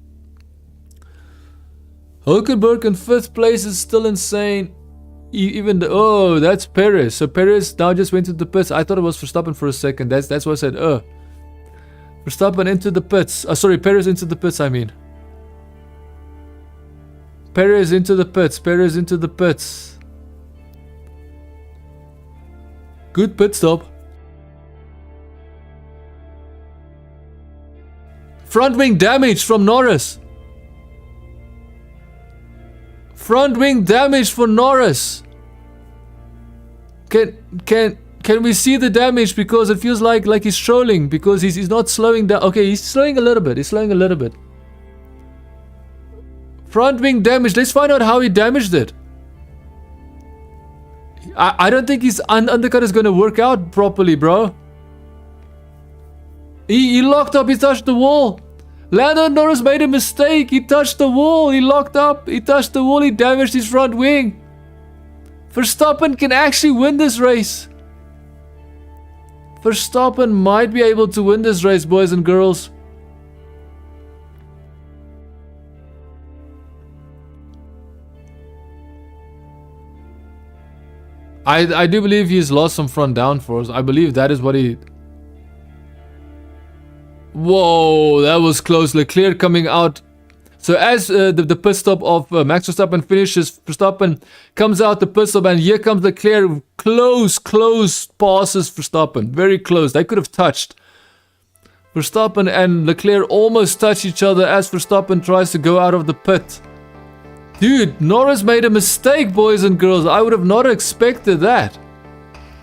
Hülkenberg in 5th place is still insane. Oh, that's Perez. So Perez now just went to the pits. I thought it was Verstappen for a second. That's why I said, Verstappen into the pits. Sorry, Perez into the pits, I mean. Perez into the pits. Perez into the pits. Good pit stop. Front wing damage from Norris. Front wing damage for Norris. Can we see the damage? Because it feels like he's trolling, because he's not slowing down. Okay, he's slowing a little bit. He's slowing a little bit. Front wing damage. Let's find out how he damaged it. I don't think his undercut is going to work out properly, bro. He locked up. He touched the wall. Lando Norris made a mistake. He touched the wall. He locked up. He touched the wall. He damaged his front wing. Verstappen can actually win this race. Verstappen might be able to win this race, boys and girls. I do believe he's lost some front downforce. I believe that is what he... Whoa, that was close. Leclerc coming out. So as the pit stop of Max Verstappen finishes, Verstappen comes out the pit stop, and here comes Leclerc. Close passes Verstappen. Very close. They could have touched. Verstappen and Leclerc almost touch each other as Verstappen tries to go out of the pit. Dude, Norris made a mistake, boys and girls. I would have not expected that.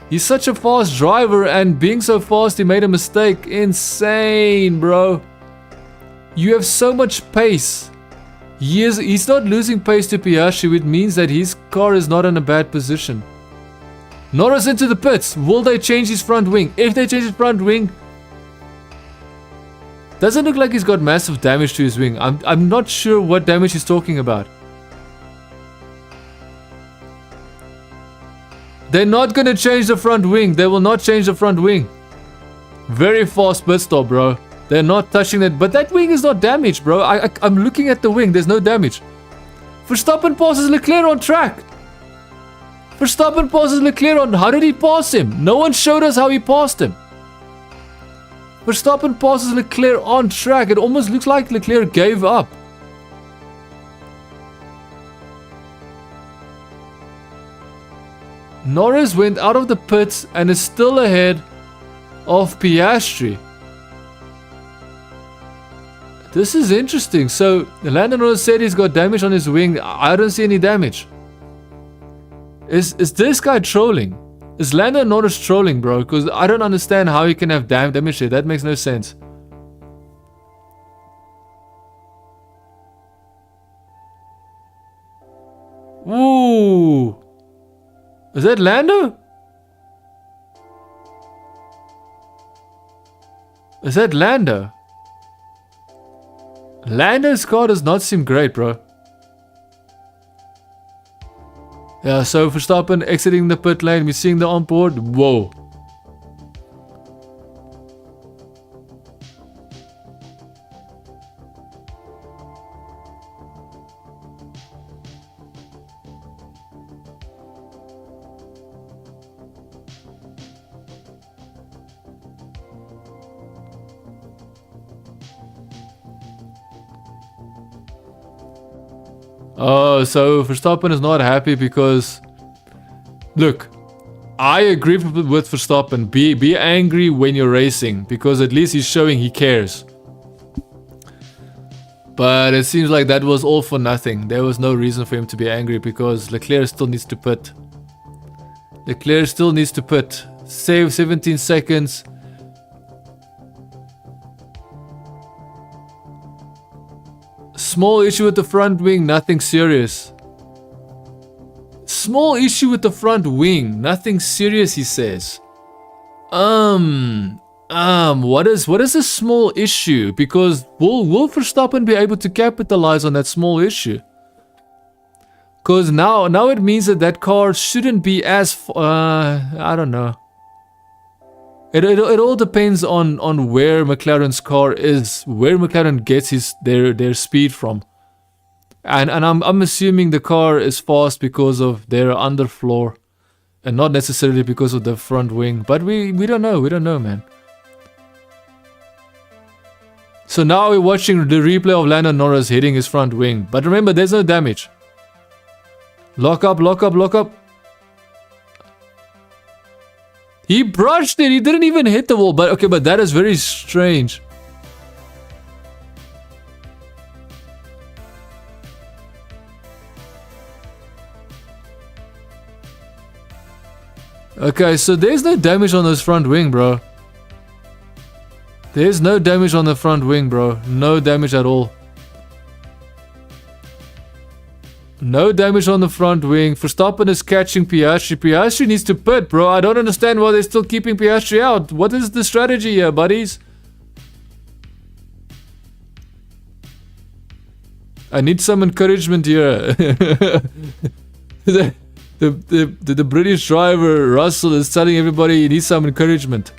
He's such a fast driver, and being so fast, he made a mistake. Insane, bro. You have so much pace. He's not losing pace to Piastri, which means that his car is not in a bad position. Norris into the pits. Will they change his front wing? If they change his front wing, doesn't look like he's got massive damage to his wing. I'm not sure what damage he's talking about. They're not gonna change the front wing. They will not change the front wing. Very fast pit stop, bro. They're not touching that. But that wing is not damaged, bro. I'm looking at the wing. There's no damage. Verstappen passes Leclerc on track. Verstappen passes Leclerc on... How did he pass him? No one showed us how he passed him. Verstappen passes Leclerc on track. It almost looks like Leclerc gave up. Norris went out of the pits and is still ahead of Piastri. This is interesting. So, Lando Norris said he's got damage on his wing. I don't see any damage. Is this guy trolling? Is Lando Norris trolling, bro? Because I don't understand how he can have damage here. That makes no sense. Ooh. Is that Lando? Is that Lando? Lando's car does not seem great, bro. Yeah, so Verstappen exiting the pit lane. We're seeing the onboard. Whoa. Oh, so Verstappen is not happy because... Look, I agree with Verstappen. Be angry when you're racing, because at least he's showing he cares. But it seems like that was all for nothing. There was no reason for him to be angry because Leclerc still needs to pit. Leclerc still needs to pit. Save 17 seconds. Small issue with the front wing, nothing serious. Small issue with the front wing, nothing serious, he says. What is a small issue? Because will Verstappen be able to capitalize on that small issue? Because now it means that car shouldn't be as I don't know. It all depends on where McLaren's car is, where McLaren gets their speed from, and I'm assuming the car is fast because of their underfloor, and not necessarily because of the front wing. But we don't know, man. So now we're watching the replay of Lando Norris hitting his front wing, but remember, there's no damage. Lock up, lock up, lock up. He brushed it. He didn't even hit the wall. But okay, but that is very strange. Okay, so there's no damage on this front wing, bro. There's no damage on the front wing, bro. No damage at all. No damage on the front wing. Verstappen is catching Piastri. Piastri needs to pit, bro. I don't understand why they're still keeping Piastri out. What is the strategy here, buddies? I need some encouragement here. The British driver, Russell, is telling everybody he needs some encouragement.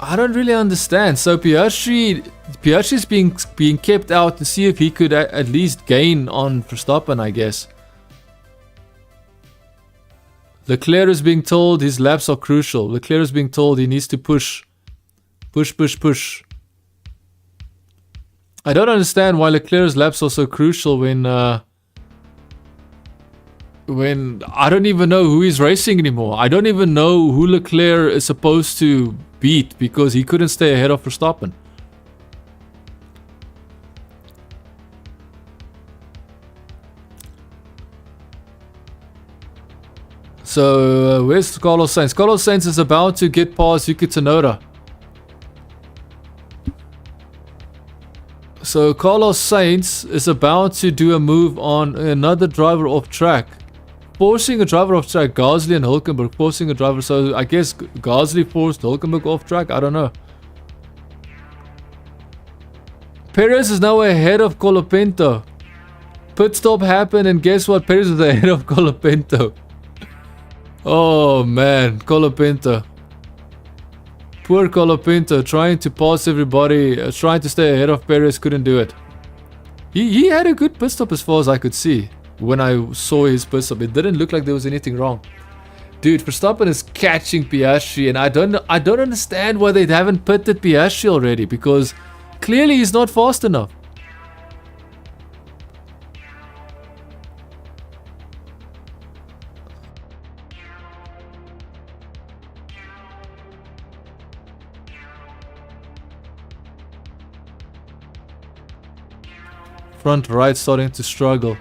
I don't really understand. So Piastri is being kept out to see if he could at least gain on Verstappen, I guess. Leclerc is being told his laps are crucial. Leclerc is being told he needs to push. Push. I don't understand why Leclerc's laps are so crucial when I don't even know who he's racing anymore. I don't even know who Leclerc is supposed to beat because he couldn't stay ahead of Verstappen. So where's Carlos Sainz? Carlos Sainz is about to get past Yuki Tsunoda. So Carlos Sainz is about to do a move on another driver off track. Forcing a driver off track. Gasly and Hülkenberg forcing a driver. So I guess Gasly forced Hülkenberg off track. I don't know. Perez is now ahead of Colapinto. Pit stop happened and guess what? Perez is ahead of Colapinto. Oh man, Colapinto. Poor Colapinto trying to pass everybody, trying to stay ahead of Perez, couldn't do it. He had a good pit stop as far as I could see. When I saw his pit stop, it didn't look like there was anything wrong. Dude, Verstappen is catching Piastri and I don't understand why they haven't pitted Piastri already because clearly he's not fast enough. Front right starting to struggle.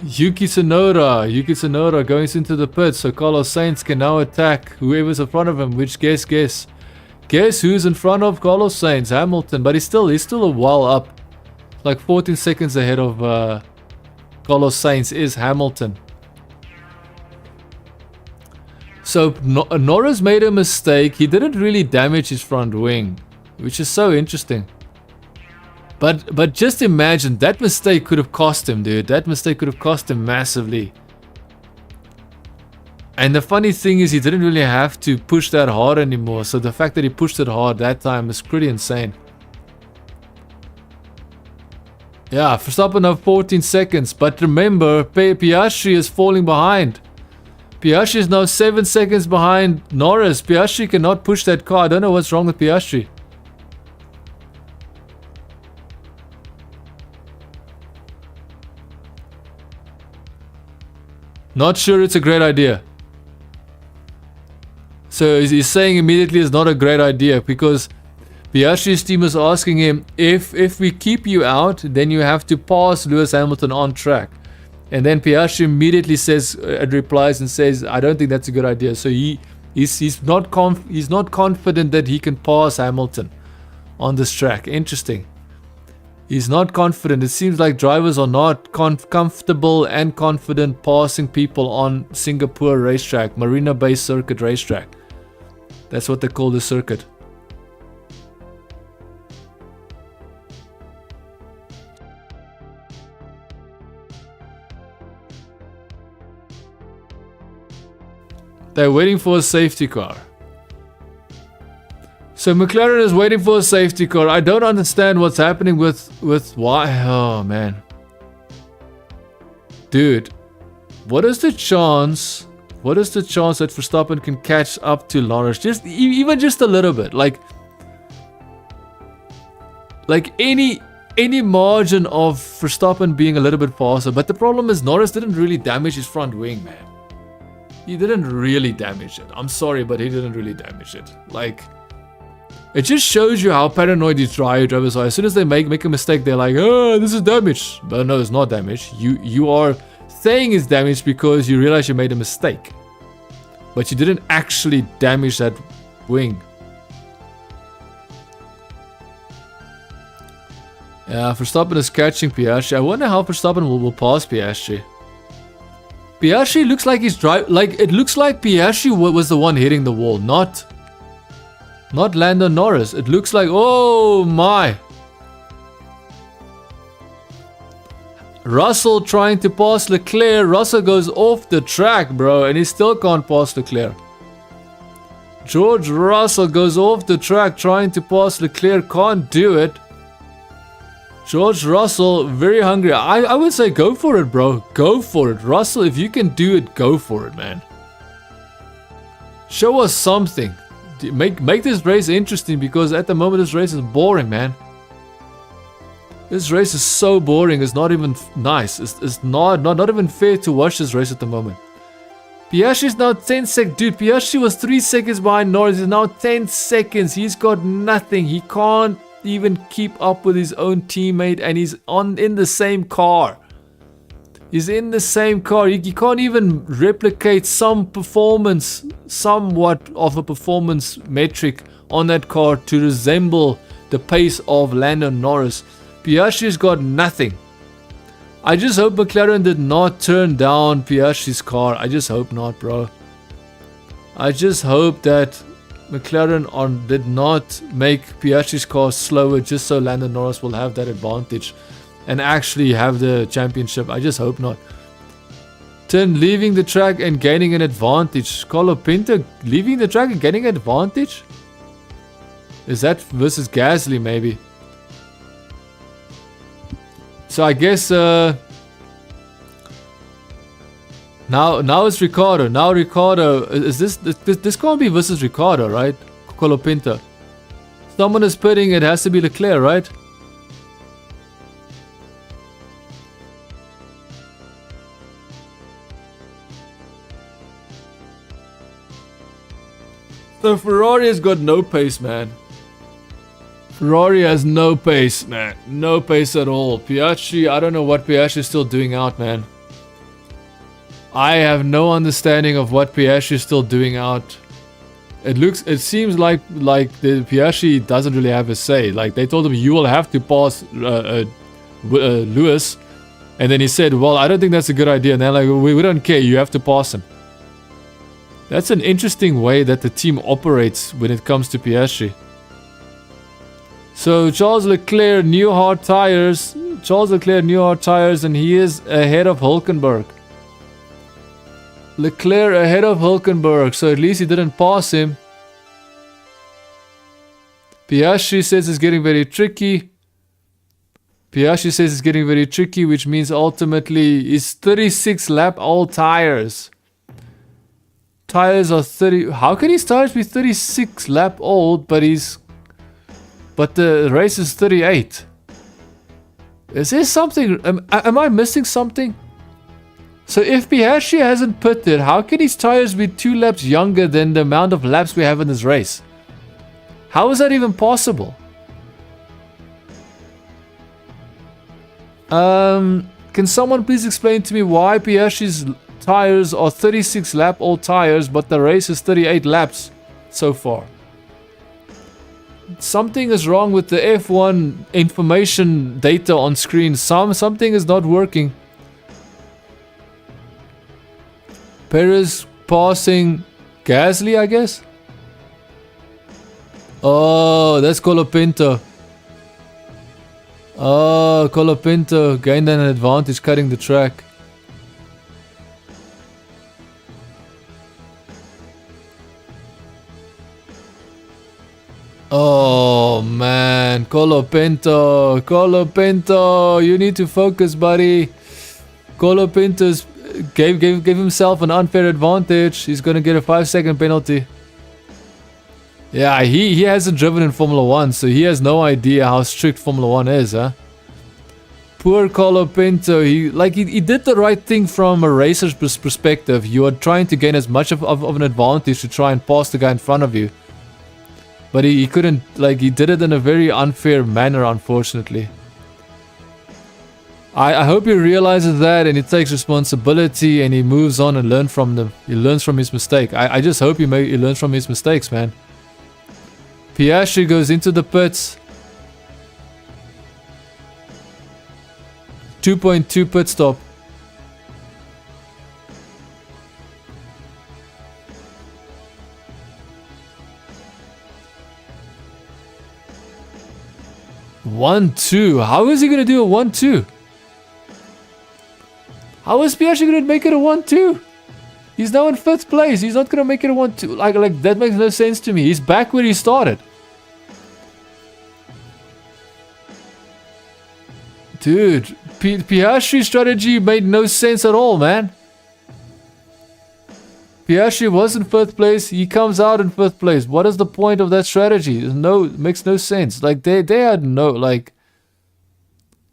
Yuki Tsunoda going into the pit, so Carlos Sainz can now attack whoever's in front of him. Which guess who's in front of Carlos Sainz? Hamilton, but he's still a while up, like 14 seconds ahead of Carlos Sainz is Hamilton. So Norris made a mistake. He didn't really damage his front wing, which is so interesting. But just imagine, that mistake could have cost him, dude. That mistake could have cost him massively. And the funny thing is, he didn't really have to push that hard anymore. So the fact that he pushed it hard that time is pretty insane. Yeah, Verstappen now 14 seconds. But remember, Piastri is falling behind. Piastri is now 7 seconds behind Norris. Piastri cannot push that car. I don't know what's wrong with Piastri. Not sure it's a great idea. So he's saying immediately it's not a great idea because Piastri's team is asking him, if we keep you out, then you have to pass Lewis Hamilton on track. And then Piastri immediately says, replies and says, I don't think that's a good idea. So he's not confident that he can pass Hamilton on this track. Interesting. He's not confident. It seems like drivers are not comfortable and confident passing people on Singapore racetrack, Marina Bay Circuit racetrack. That's what they call the circuit. They're waiting for a safety car. So McLaren is waiting for a safety car. I don't understand what's happening with why. Oh man. Dude, what is the chance? What is the chance that Verstappen can catch up to Norris? Just even just a little bit. Like any margin of Verstappen being a little bit faster. But the problem is Norris didn't really damage his front wing, man. He didn't really damage it. I'm sorry, but he didn't really damage it. Like, it just shows you how paranoid these drivers are. As soon as they make a mistake, they're like, oh, this is damage. But no, it's not damage. You are saying it's damage because you realize you made a mistake. But you didn't actually damage that wing. Yeah, Verstappen is catching Piastri. I wonder how Verstappen will pass Piastri. Piastri looks like he's it looks like Piastri was the one hitting the wall, not Lando Norris. It looks like, oh my. Russell trying to pass Leclerc. Russell goes off the track, bro, and he still can't pass Leclerc. George Russell goes off the track trying to pass Leclerc, can't do it. George Russell, very hungry. I would say go for it, bro. Go for it. Russell, if you can do it, go for it, man. Show us something. Make this race interesting, because at the moment this race is boring, man. This race is so boring. It's not even nice. It's not even fair to watch this race at the moment. Piastri is now 10 seconds. Dude, Piastri was 3 seconds behind Norris. He's now 10 seconds. He's got nothing. He can't even keep up with his own teammate, and he's in the same car. He's in the same car. He can't even replicate somewhat of a performance metric on that car to resemble the pace of Lando Norris. Piastri's got nothing. I just hope McLaren did not turn down Piastri's car. I just hope not, bro. I just hope that McLaren did not make Piastri's car slower just so Lando Norris will have that advantage and actually have the championship. I just hope not. Leaving the track and gaining an advantage. Colapinto leaving the track and gaining an advantage? Is that versus Gasly maybe? So I guess now it's Ricardo. Now Ricardo is this can't be versus Ricardo, right? Colapinto. Someone is pitting. It has to be Leclerc, right? So Ferrari has got no pace, man. Ferrari has no pace, man. No pace at all. Piastri, I don't know what Piastri is still doing out, man. I have no understanding of what Piastri is still doing out. It seems like the Piastri doesn't really have a say. Like they told him you will have to pass Lewis, and then he said, "Well, I don't think that's a good idea." And they're like, "We don't care. You have to pass him." That's an interesting way that the team operates when it comes to Piastri. So Charles Leclerc, new hard tires. And he is ahead of Hülkenberg. Leclerc ahead of Hülkenberg, so at least he didn't pass him. Piastri says it's getting very tricky. Which means ultimately it's 36 lap old tires. Tires are 30. How can his tires be 36 lap old, but the race is 38? Is there something? Am I missing something? So if Piastri hasn't pitted, how can his tires be 2 laps younger than the amount of laps we have in this race? How is that even possible? Can someone please explain to me why Piastri's tires are 36 lap old tires, but the race is 38 laps so far? Something is wrong with the F1 information data on screen. Something is not working. Perez passing Gasly, I guess. Oh, that's Colapinto. Oh, Colapinto gained an advantage cutting the track. Oh man, Colapinto, you need to focus, buddy. Colapinto's gave himself an unfair advantage. He's gonna get a 5-second penalty. Yeah, he hasn't driven in Formula 1, so he has no idea how strict Formula 1 is, huh? Poor Colapinto. He did the right thing from a racer's perspective. You are trying to gain as much of an advantage to try and pass the guy in front of you. But he couldn't, he did it in a very unfair manner, unfortunately. I hope he realizes that and he takes responsibility and he moves on and learns from his mistake. I just hope he learns from his mistakes, man. Piastri goes into the pits. 2.2 pit stop. One, two. How is he gonna do a 1-2? How is Piastri gonna make it a 1-2? He's now in 5th place. He's not gonna make it a 1-2. Like that makes no sense to me. He's back where he started. Dude, Piastri's strategy made no sense at all, man. Piastri was in 5th place. He comes out in 5th place. What is the point of that strategy? It makes no sense. Like they had no like.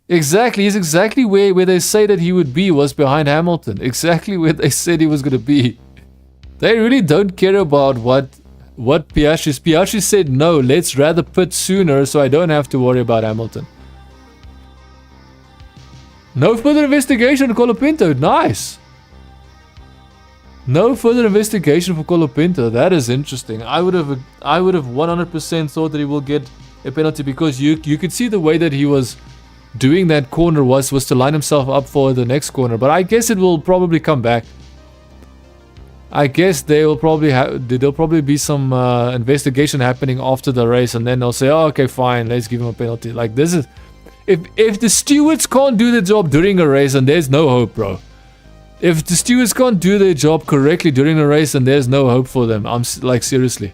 Exactly, he's exactly where they say that he would be was behind Hamilton. Exactly where they said he was gonna be. They really don't care about what Piastri said. No, let's rather pit sooner so I don't have to worry about Hamilton. No further investigation for Colapinto. Nice. No further investigation for Colapinto. That is interesting. I would have 100% thought that he will get a penalty because you could see the way that he was doing that corner was to line himself up for the next corner. But I guess it will probably come back. I guess there'll probably be some investigation happening after the race, and then they'll say, "Oh, okay, fine, let's give him a penalty." Like this is. If the stewards can't do their job during a race, then there's no hope, bro. If the stewards can't do their job correctly during a race, then there's no hope for them. I'm like, seriously.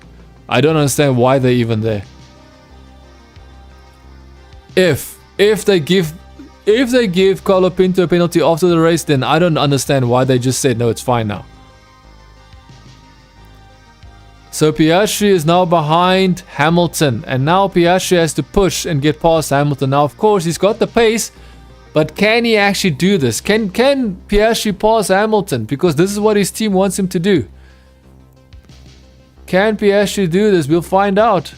I don't understand why they're even there. If they give Colapinto a penalty after the race, then I don't understand why they just said, no, it's fine now. So Piastri is now behind Hamilton, and now Piastri has to push and get past Hamilton. Now, of course, he's got the pace, but can he actually do this? Can Piastri pass Hamilton? Because this is what his team wants him to do. Can Piastri do this? We'll find out.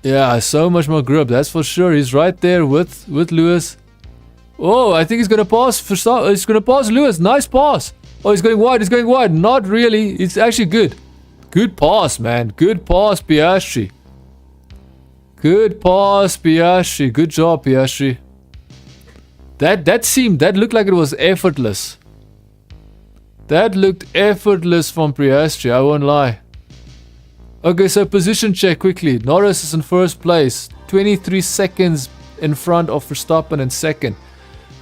Yeah, so much more grip, that's for sure. He's right there with Lewis. Oh, I think he's gonna pass he's gonna pass Lewis. Nice pass. Oh, he's going wide. Not really. It's actually good. Good pass, man. Good pass, Piastri. Good pass, Piastri. Good job, Piastri. That looked like it was effortless. That looked effortless from Piastri, I won't lie. Okay, so position check quickly. Norris is in 1st place. 23 seconds in front of Verstappen in 2nd.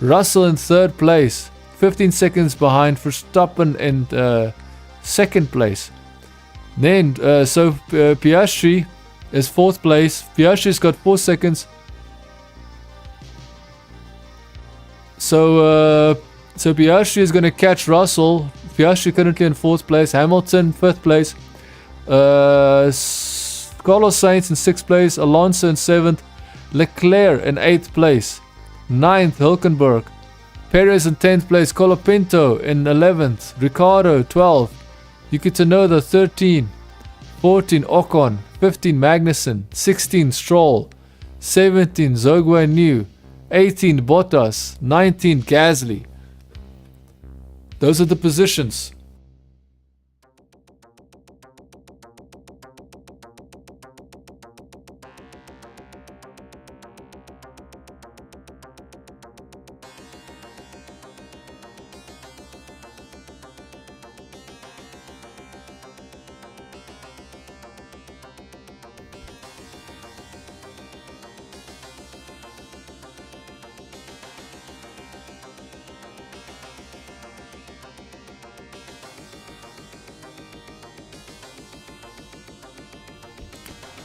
Russell in 3rd place. 15 seconds behind Verstappen in 2nd place. Then, Piastri is 4th place. Piastri's got 4 seconds. So Piastri is going to catch Russell. Piastri currently in 4th place. Hamilton 5th place. Carlos Sainz in 6th place. Alonso in 7th. Leclerc in 8th place. 9th Hülkenberg. Perez in 10th place, Colapinto in 11th, Ricciardo 12th, Yuki Tsunoda 13, 14 Ocon, 15 Magnussen, 16 Stroll, 17 Zhou New, 18 Bottas, 19 Gasly. Those are the positions.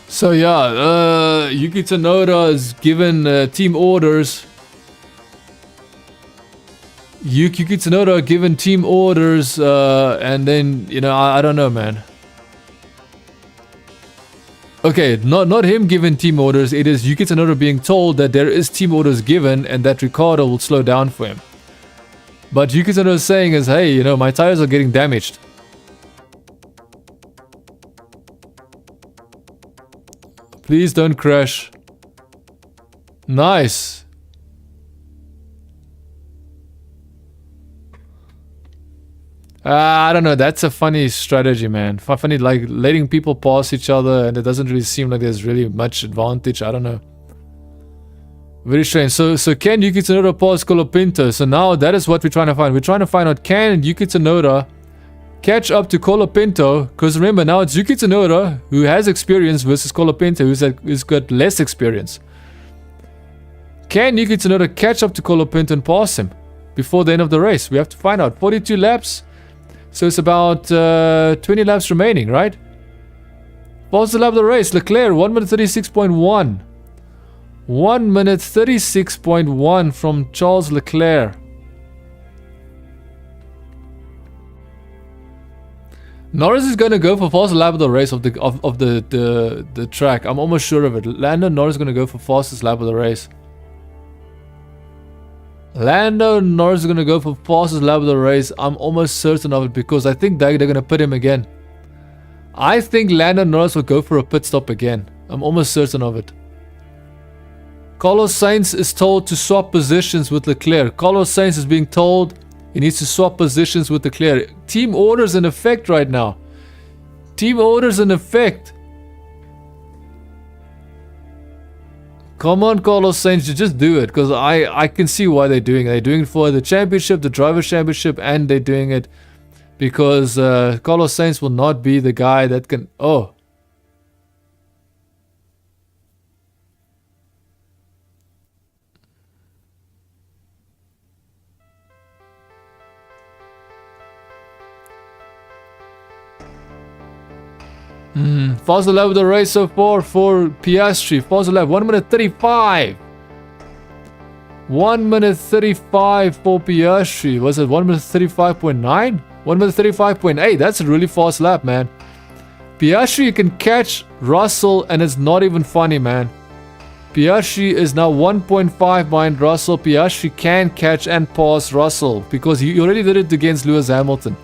So yeah, Yuki Tsunoda is given team orders. Yuki Tsunoda given team orders, and then I don't know, man. Okay, not him giving team orders. It is Yuki Tsunoda being told that there is team orders given and that Ricciardo will slow down for him. But Yuki Tsunoda is saying is, hey, my tires are getting damaged. Please don't crash. Nice. I don't know. That's a funny strategy, man. Funny, like letting people pass each other, and it doesn't really seem like there's really much advantage. I don't know. Very strange. So can Yuki Tsunoda pass Colapinto? So now that is what we're trying to find. We're trying to find out, can Yuki Tsunoda catch up to Colapinto? Because remember, now it's Yuki Tsunoda who has experience versus Colapinto who's got less experience. Can Yuki Tsunoda catch up to Colapinto and pass him before the end of the race? We have to find out. 42 laps. So it's about 20 laps remaining, right? What's the lap of the race? Leclerc, 1 minute 36.1. 1 minute 36.1 from Charles Leclerc. Norris is going to go for fastest lap of the race of the track. I'm almost sure of it. Lando Norris is going to go for fastest lap of the race. Lando Norris is going to go for fastest lap of the race. I'm almost certain of it because I think they're going to pit him again. I think Lando Norris will go for a pit stop again. I'm almost certain of it. Carlos Sainz is told to swap positions with Leclerc. Carlos Sainz is being told he needs to swap positions with Leclerc. Team orders in effect right now. Team orders in effect. Come on, Carlos Sainz, you just do it. Because I can see why they're doing it. They're doing it for the championship, the driver's championship, and they're doing it because Carlos Sainz will not be the guy that can... Oh. Faster lap of the race so far for Piastri. Faster lap, 1 minute 35. 1 minute 35 for Piastri. Was it 1 minute 35.9? 1 minute 35.8. That's a really fast lap, man. Piastri can catch Russell and it's not even funny, man. Piastri is now 1.5 behind Russell. Piastri can catch and pass Russell because he already did it against Lewis Hamilton.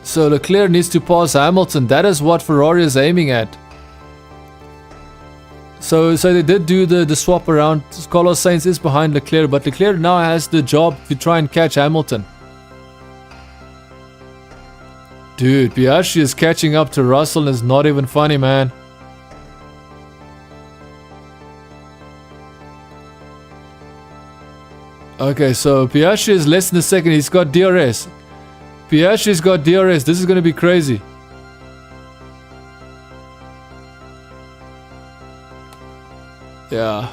So Leclerc needs to pass Hamilton. That is what Ferrari is aiming at. So they did do the swap around. Carlos Sainz is behind Leclerc, but Leclerc now has the job to try and catch Hamilton. Dude, Piastri is catching up to Russell and it's not even funny, man. Okay, so Piastri is less than a second. He's got DRS. Piastri's got DRS. This is going to be crazy. Yeah.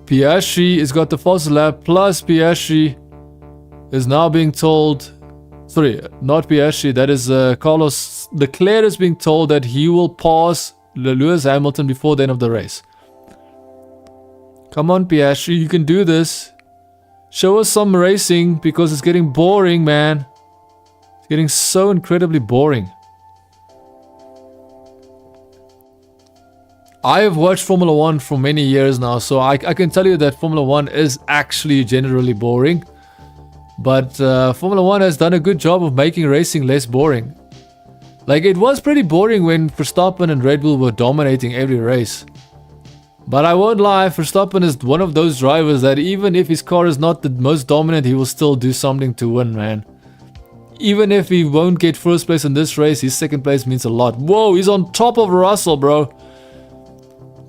Piastri has got the fastest lap. Plus Piastri is now being told... Sorry, not Piastri. That is Carlos Leclerc is being told that he will pass Lewis Hamilton before the end of the race. Come on, Piastri. You can do this. Show us some racing because it's getting boring, man. It's getting so incredibly boring. I have watched Formula 1 for many years now, so I can tell you that Formula 1 is actually generally boring. But Formula 1 has done a good job of making racing less boring. Like, it was pretty boring when Verstappen and Red Bull were dominating every race. But I won't lie, Verstappen is one of those drivers that even if his car is not the most dominant, he will still do something to win, man. Even if he won't get first place in this race, his second place means a lot. Whoa, he's on top of Russell, bro.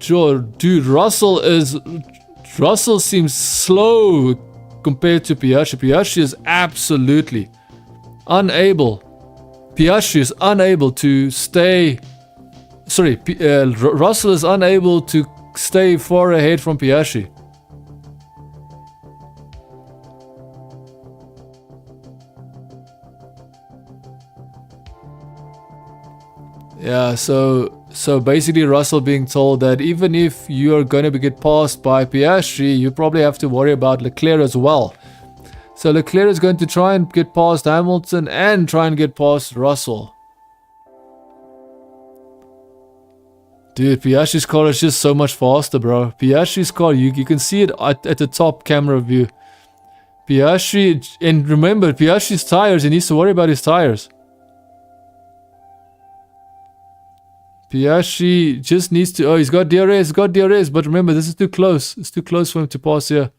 Sure, dude, Russell seems slow compared to Piastri. Piastri is absolutely unable. Piastri is unable to stay... Sorry, Russell is unable to stay far ahead from Piastri. Yeah, so basically Russell being told that even if you are going to get passed by Piastri, you probably have to worry about Leclerc as well. So Leclerc is going to try and get past Hamilton and try and get past Russell. Dude, Piastri's car is just so much faster, bro. Piastri's car, you can see it at the top camera view. Piastri, and remember, Piastri's tires, he needs to worry about his tires. Piastri just needs to... Oh, he's got DRS, but remember, this is too close. It's too close for him to pass here.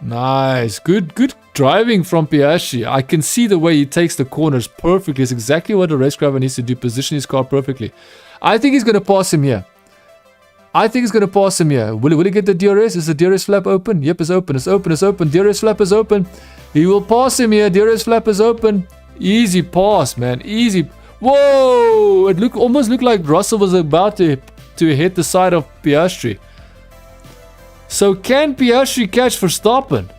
Nice. Good driving from Piastri. I can see the way he takes the corners perfectly. It's exactly what a race driver needs to do. Position his car perfectly. I think he's going to pass him here. Will he get the DRS? Is the DRS flap open? Yep, it's open. DRS flap is open. He will pass him here. DRS flap is open. Easy pass, man. Easy. Whoa! It almost looked like Russell was about to hit the side of Piastri. So can Piastri catch Verstappen?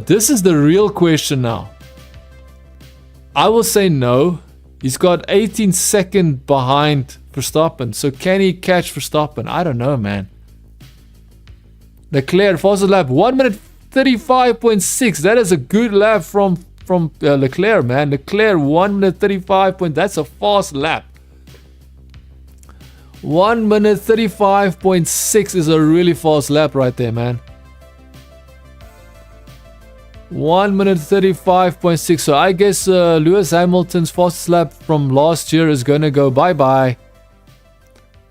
This is the real question now. I will say no. He's got 18 seconds behind Verstappen. So can he catch Verstappen? I don't know, man. Leclerc, fastest lap, 1 minute 35.6. That is a good lap from Leclerc, man. Leclerc, 1 minute 35. That's a fast lap. 1 minute 35.6 is a really fast lap right there, man. 1 minute 35.6. So I guess Lewis Hamilton's fastest lap from last year is going to go bye-bye.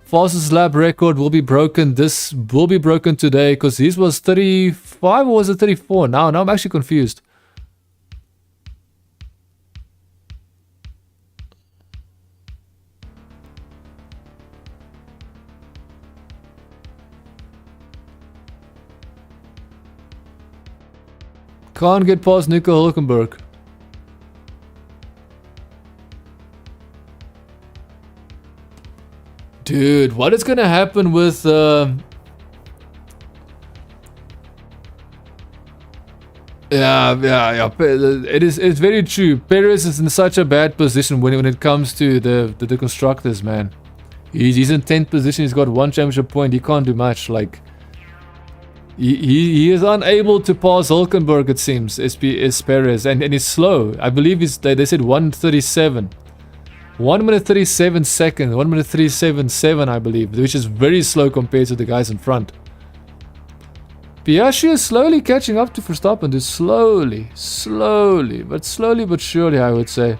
Fastest lap record will be broken. This will be broken today because his was 35 or was it 34? Now I'm actually confused. Can't get past Nico Hülkenberg. Dude, what is gonna happen with yeah. It's very true. Perez is in such a bad position when it comes to the constructors, man. He's in 10th position. He's got 1 championship point. He can't do much. Like he is unable to pass Hülkenberg. It seems is Perez, and he's slow. I believe they said 1:37. 1 minute 37 seconds, 1 minute 37.7, I believe, which is very slow compared to the guys in front. Piastri is slowly catching up to Verstappen, dude. Slowly but surely, I would say.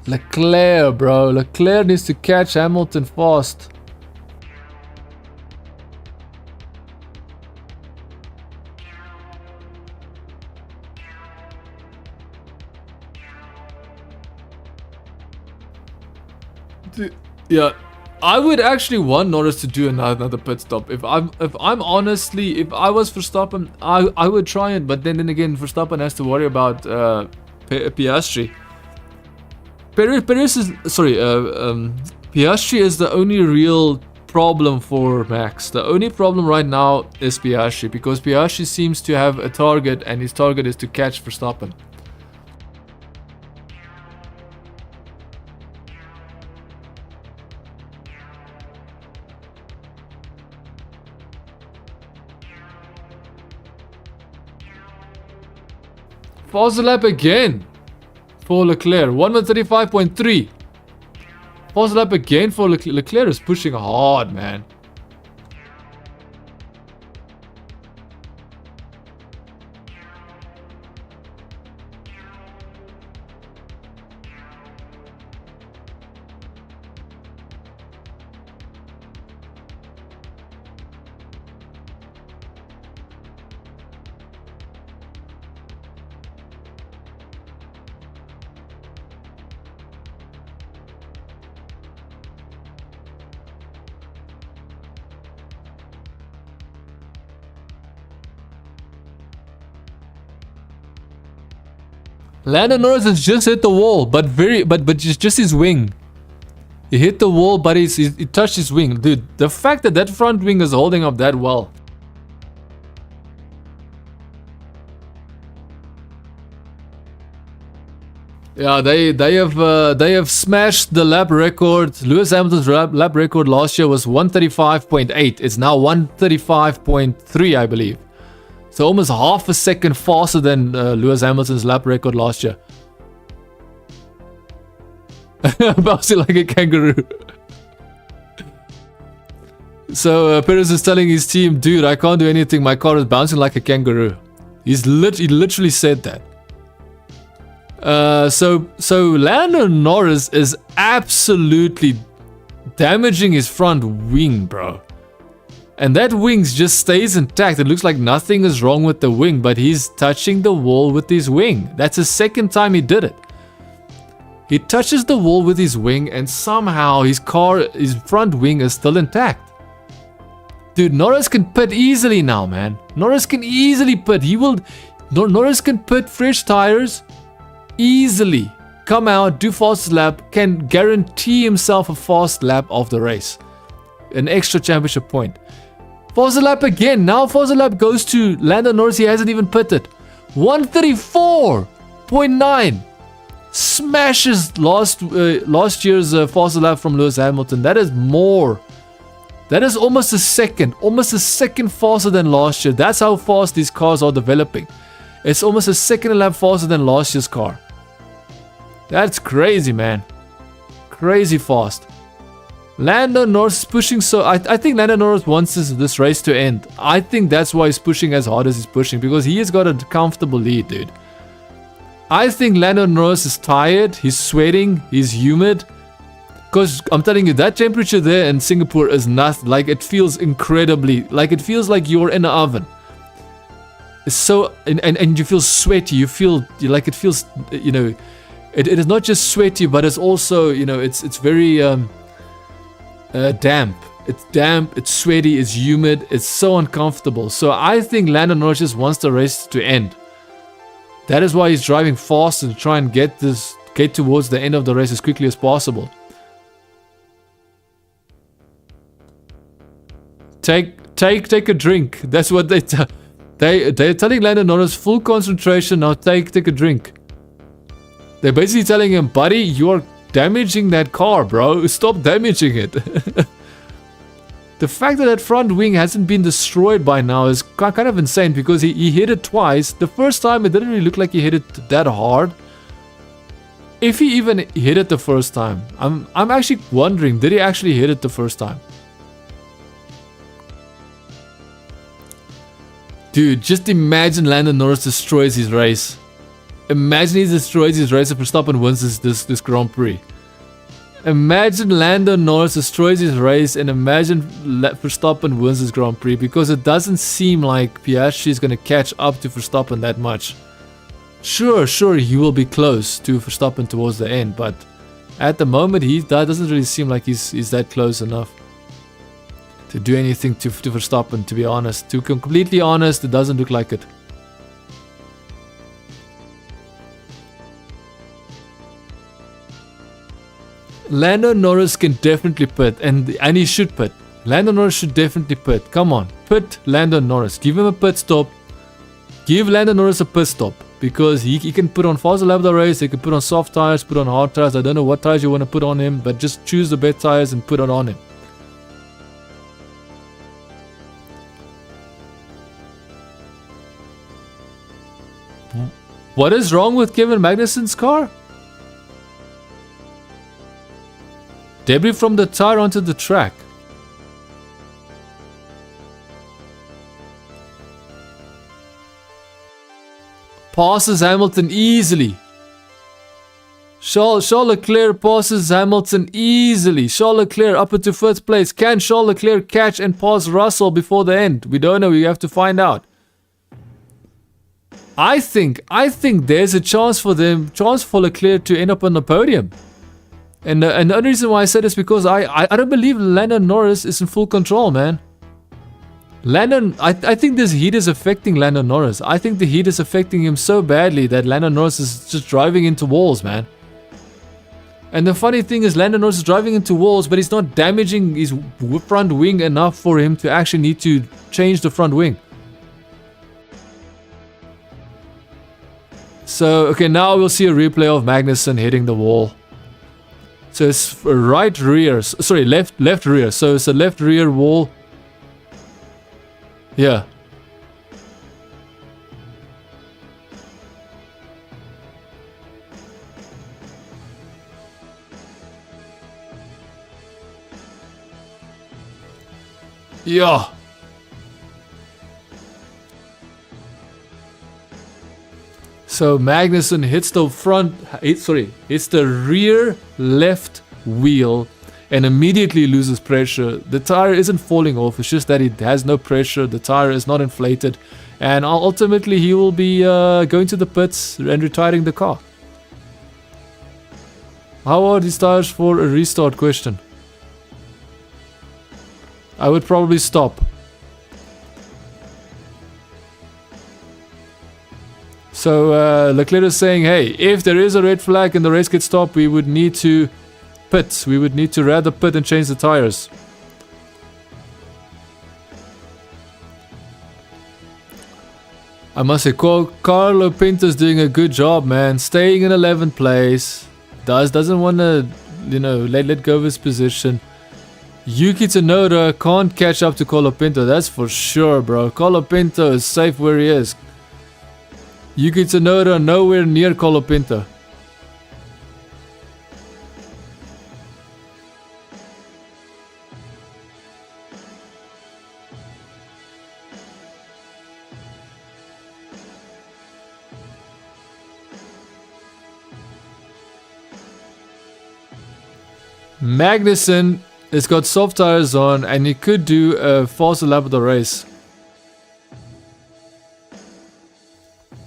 Leclerc, bro. Leclerc needs to catch Hamilton fast. Yeah, I would actually want Norris to do another pit stop. If I was Verstappen, I would try it. But then again, Verstappen has to worry about Piastri. Piastri is the only real problem for Max. The only problem right now is Piastri, because Piastri seems to have a target, and his target is to catch Verstappen. Fast lap again for Leclerc. 1 minute 35.3. Fast lap again for Leclerc. Leclerc is pushing hard, man. Lando Norris has just hit the wall, but just his wing. He hit the wall, but he touched his wing. Dude, the fact that front wing is holding up that well. Yeah, they have smashed the lap record. Lewis Hamilton's lap record last year was 135.8. It's now 135.3, I believe. So almost half a second faster than Lewis Hamilton's lap record last year. Bouncing like a kangaroo. So Perez is telling his team, dude, I can't do anything. My car is bouncing like a kangaroo. He literally said that. So Lando Norris is absolutely damaging his front wing, bro. And that wing just stays intact. It looks like nothing is wrong with the wing, but he's touching the wall with his wing. That's the second time he did it. He touches the wall with his wing and somehow his front wing is still intact. Dude, Norris can pit easily now, man. Norris can easily pit. Norris can pit fresh tires easily. Come out, do fastest lap, can guarantee himself a fast lap of the race. An extra championship point. Fastest lap again. Now fastest lap goes to Lando Norris. He hasn't even pitted. 134.9. Smashes last year's fastest lap from Lewis Hamilton. That is more. That is almost a second faster than last year. That's how fast these cars are developing. It's almost a second a lap faster than last year's car. That's crazy, man. Crazy fast. Lando Norris is pushing so... I think Lando Norris wants this race to end. I think that's why he's pushing as hard as he's pushing. Because he has got a comfortable lead, dude. I think Lando Norris is tired. He's sweating. He's humid. Because I'm telling you, that temperature there in Singapore is not... Like, it feels incredibly... Like, it feels like you're in an oven. It's so... And you feel sweaty. You feel... Like, it feels... You know... It is not just sweaty, but it's also... You know, it's very... damp. It's damp, it's sweaty, it's humid, it's so uncomfortable. So I think Lando Norris just wants the race to end. That is why he's driving fast and try and get towards the end of the race as quickly as possible. Take a drink. That's what they're telling Lando Norris, full concentration, now take a drink. They're basically telling him, buddy, you're damaging that car, bro. Stop damaging it. The fact that front wing hasn't been destroyed by now is kind of insane because he hit it twice. The first time it didn't really look like he hit it that hard. If he even hit it the first time. I'm actually wondering, did he actually hit it the first time? Dude, just imagine Lando Norris destroys his race. Imagine he destroys his race and Verstappen wins this Grand Prix. Imagine Lando Norris destroys his race and imagine Verstappen wins this Grand Prix, because it doesn't seem like Piastri is going to catch up to Verstappen that much. Sure, he will be close to Verstappen towards the end, but at the moment that doesn't really seem like he's that close enough to do anything to Verstappen, to be honest. To be completely honest, it doesn't look like it. Lando Norris can definitely pit, and he should pit. Lando Norris should definitely pit. Come on, pit Lando Norris. Give him a pit stop. Give Lando Norris a pit stop, because he can put on faster lap of the race. He can put on soft tires, put on hard tires. I don't know what tires you want to put on him, but just choose the best tires and put it on him. What is wrong with Kevin Magnussen's car? Debris from the tire onto the track. Passes Hamilton easily. Charles Leclerc passes Hamilton easily. Charles Leclerc up into first place. Can Charles Leclerc catch and pass Russell before the end? We don't know. We have to find out. I think there's a chance for Leclerc to end up on the podium. And the only reason why I said this is because I don't believe Lando Norris is in full control, man. I think this heat is affecting Lando Norris. I think the heat is affecting him so badly that Lando Norris is just driving into walls, man. And the funny thing is, Lando Norris is driving into walls, but he's not damaging his front wing enough for him to actually need to change the front wing. So, okay, now we'll see a replay of Magnussen hitting the wall. So it's left rear. So it's a left rear wall. Yeah. Yeah. So Magnussen hits the rear left wheel and immediately loses pressure. The tire isn't falling off, it's just that it has no pressure, the tire is not inflated, and ultimately he will be going to the pits and retiring the car. How are these tires for a restart question? I would probably stop. So Leclerc is saying, hey, if there is a red flag and the race gets stopped, we would need to pit. We would need to rather pit and change the tires. I must say, Carlo Pinto's doing a good job, man. Staying in 11th place. Doesn't want to, let go of his position. Yuki Tsunoda can't catch up to Carlo Pinto, that's for sure, bro. Carlo Pinto is safe where he is. Yuki Tsunoda nowhere near Carlo Pinto. Magnussen has got soft tires on and he could do a faster lap of the race.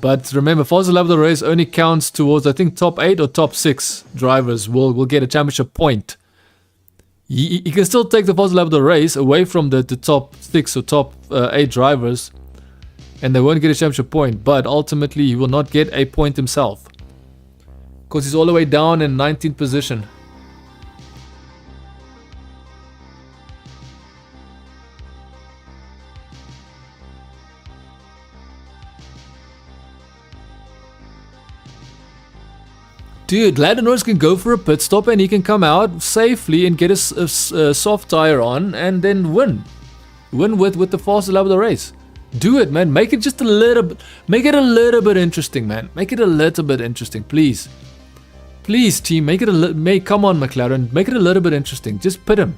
But remember, faster lap of the race only counts towards, I think, top 8 or top 6 drivers will get a championship point. He can still take the faster lap of the race away from the top 6 or top 8 drivers, and they won't get a championship point, but ultimately he will not get a point himself, because he's all the way down in 19th position. Dude, Lando Norris can go for a pit stop and he can come out safely and get a soft tire on and then win. Win with the fastest lap of the race. Do it, man. Make it just a little bit. Make it a little bit interesting, man. Make it a little bit interesting, please. Please, team. Make it come on, McLaren. Make it a little bit interesting. Just put him.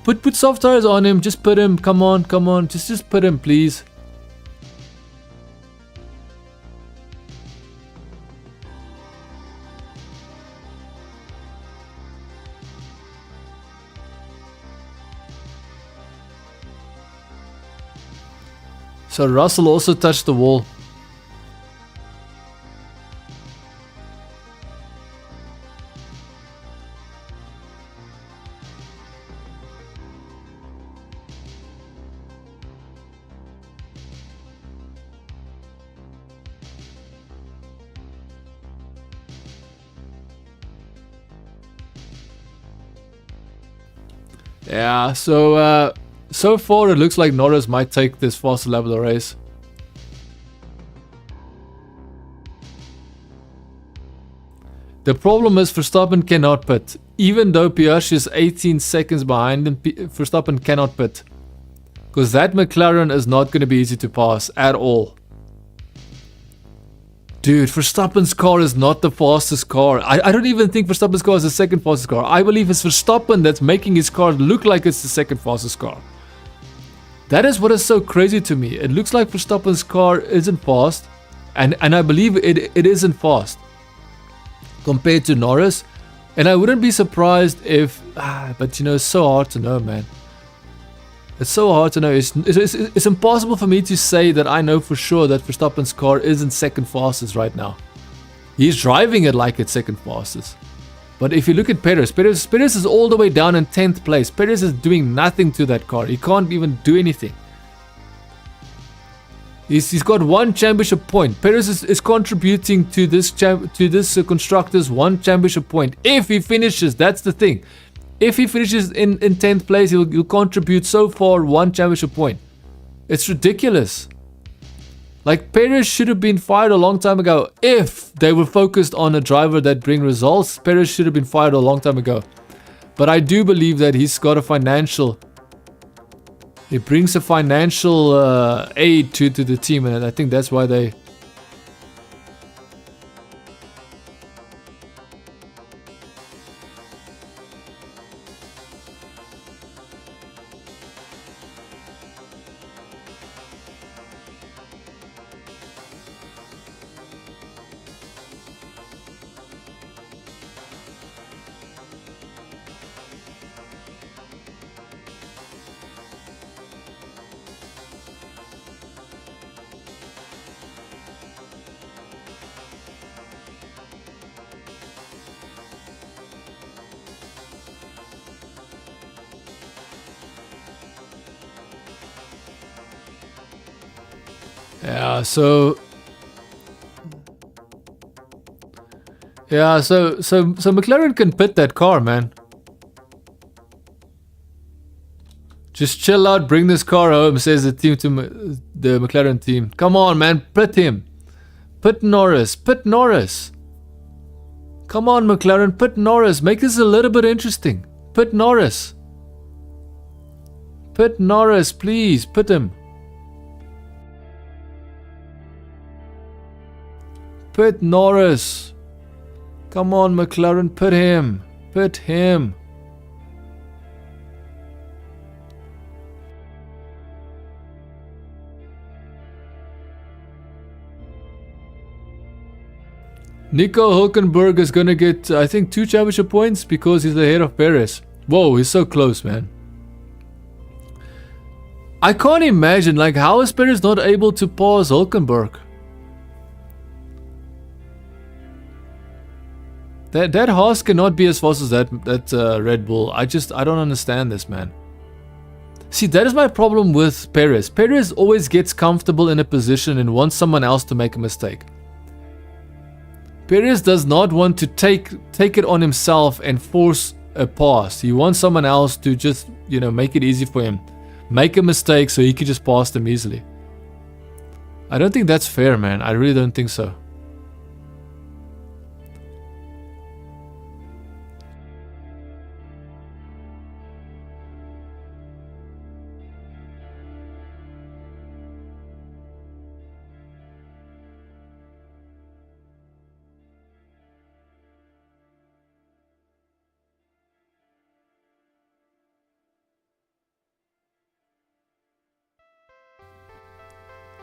Put soft tires on him. Just put him. Come on. Just put him, please. So Russell also touched the wall. Yeah, so far it looks like Norris might take this faster lap of the race. The problem is Verstappen cannot pit. Even though Piastri is 18 seconds behind him, Verstappen cannot pit. Because that McLaren is not going to be easy to pass at all. Dude, Verstappen's car is not the fastest car. I don't even think Verstappen's car is the second fastest car. I believe it's Verstappen that's making his car look like it's the second fastest car. That is what is so crazy to me. It looks like Verstappen's car isn't fast. And I believe it isn't fast compared to Norris. And I wouldn't be surprised if... but it's so hard to know, man. It's so hard to know. It's impossible for me to say that I know for sure that Verstappen's car isn't second fastest right now. He's driving it like it's second fastest. But if you look at Perez is all the way down in 10th place. Perez is doing nothing to that car. He can't even do anything. He's got one championship point. Perez is contributing to this constructors one championship point. If he finishes, that's the thing. If he finishes in 10th place, he'll contribute so far one championship point. It's ridiculous. Like, Perez should have been fired a long time ago. If they were focused on a driver that bring results, Perez should have been fired a long time ago. But I do believe that he's got a financial... He brings a financial aid to the team, and I think that's why they... Yeah, so McLaren can pit that car, man. Just chill out, bring this car home, says the team to the McLaren team. Come on, man, pit him. Pit Norris, pit Norris. Come on, McLaren, pit Norris. Make this a little bit interesting. Pit Norris. Pit Norris, please, pit him. Pit Norris. Come on, McLaren, pit him. Pit him. Nico Hülkenberg is gonna get, I think, 2 championship points because he's ahead of Perez. Whoa, he's so close, man. I can't imagine, like, how is Perez not able to pass Hülkenberg? That Haas cannot be as fast as that Red Bull. I don't understand this, man. See, that is my problem with Perez. Perez always gets comfortable in a position and wants someone else to make a mistake. Perez does not want to take it on himself and force a pass. He wants someone else to just, make it easy for him. Make a mistake so he can just pass them easily. I don't think that's fair, man. I really don't think so.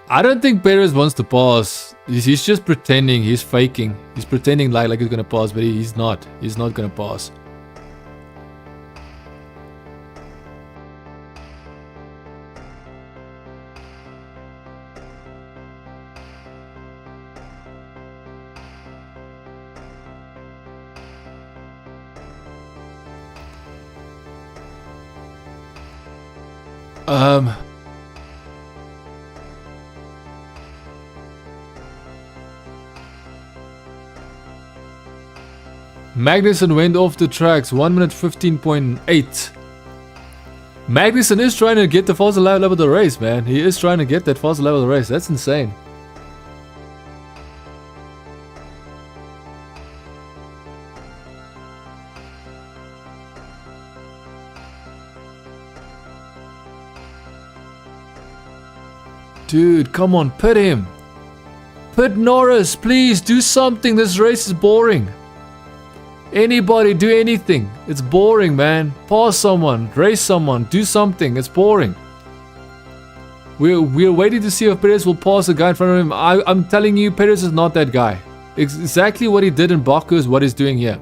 I don't think Perez wants to pass. He's just pretending. He's faking. He's pretending like he's gonna pass, but he's not. He's not gonna pass. Magnussen went off the tracks, 1 minute 15.8. Magnussen is trying to get the faster level of the race, man. He is trying to get that faster level of the race. That's insane. Dude, come on, pit him. Pit Norris, please do something. This race is boring. Anybody, do anything. It's boring, man. Pass someone, race someone, do something. It's boring. We're waiting to see if Perez will pass the guy in front of him. I'm telling you, Perez is not that guy. Exactly what he did in Baku is what he's doing here.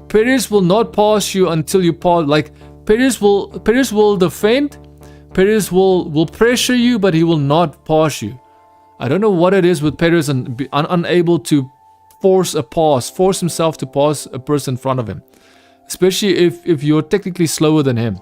Perez will not pass you until you pass. Like, Perez will defend. Perez will pressure you, but he will not pass you. I don't know what it is with Perez and unable to force himself to pass a person in front of him, especially if you're technically slower than him.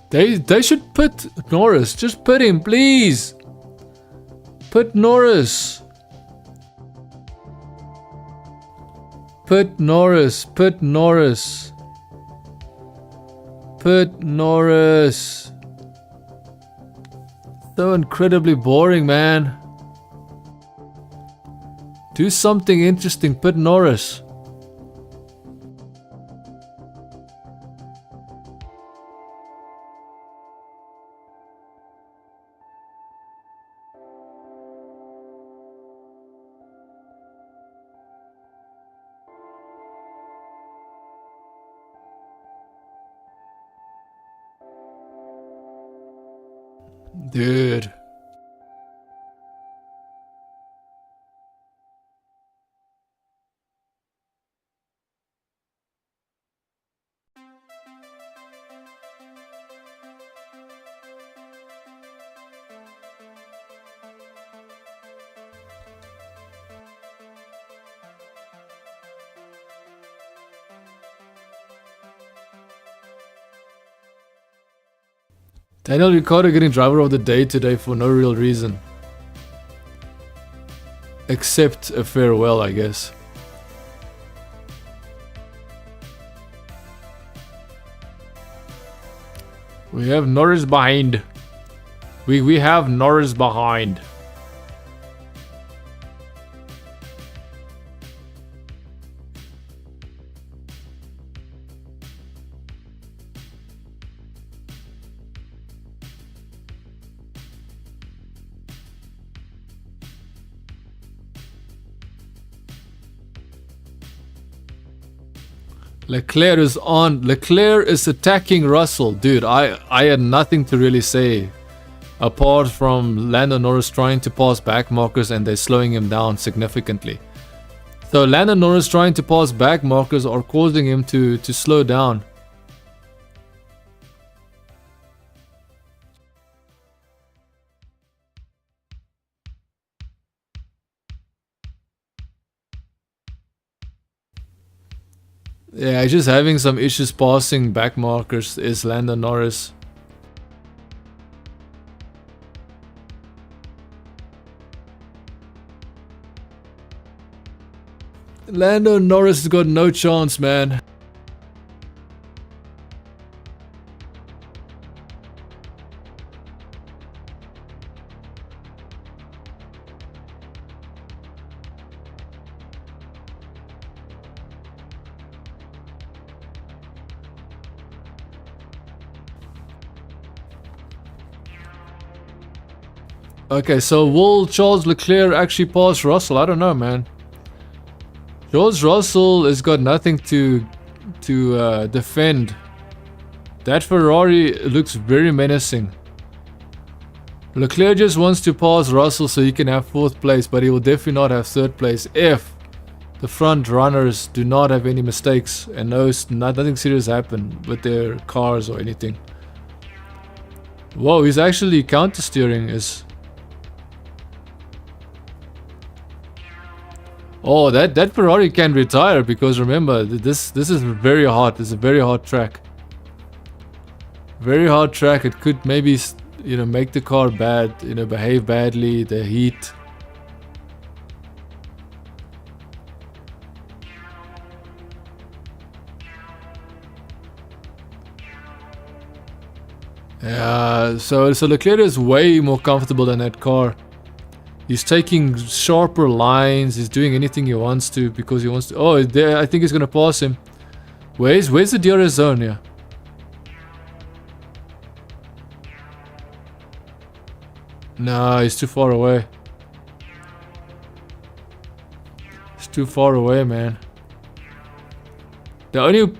They should put Norris. Just put him, please. Put Norris. Put Norris. Put Norris. Put Norris. So incredibly boring, man. Do something interesting. Put Norris. Dude. Daniel Ricciardo getting driver of the day today for no real reason. Except a farewell, I guess. We have Norris behind. We have Norris behind. Leclerc is on. Leclerc is attacking Russell. Dude, I had nothing to really say. Apart from Lando Norris trying to pass back markers and they're slowing him down significantly. So Lando Norris trying to pass back markers are causing him to slow down. Yeah, he's just having some issues passing back markers is Lando Norris. Lando Norris has got no chance, man. Okay, so will Charles Leclerc actually pass Russell? I don't know, man. George Russell has got nothing to defend. That Ferrari looks very menacing. Leclerc just wants to pass Russell so he can have 4th place, but he will definitely not have 3rd place if the front runners do not have any mistakes and nothing serious happen with their cars or anything. Whoa, he's actually counter steering is. Oh, that Ferrari can retire because remember this is very hot. It's a very hot track. Very hard track. It could maybe, you know, make the car bad, you know, behave badly, the heat. Yeah, so Leclerc is way more comfortable than that car. He's taking sharper lines. He's doing anything he wants to because he wants to. Oh, there! I think he's gonna pass him. Where's the DRS zone here? No, he's too far away. He's too far away, man. The only...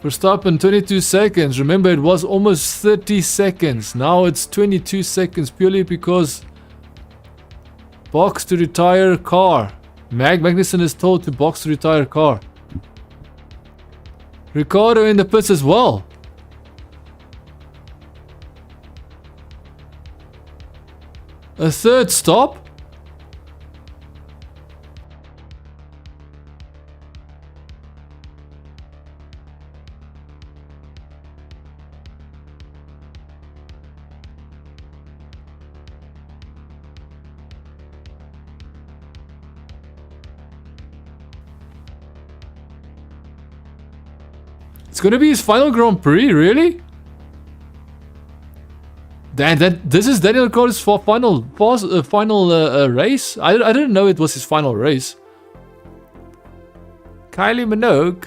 Verstappen 22 seconds. Remember, it was almost 30 seconds. Now it's 22 seconds purely because box to retire car. Magnussen is told to box to retire car. Ricciardo in the pits as well. A 3rd stop? It's gonna be his final Grand Prix, really? This is Daniel Ricciardo's final race? I didn't know it was his final race. Kylie Minogue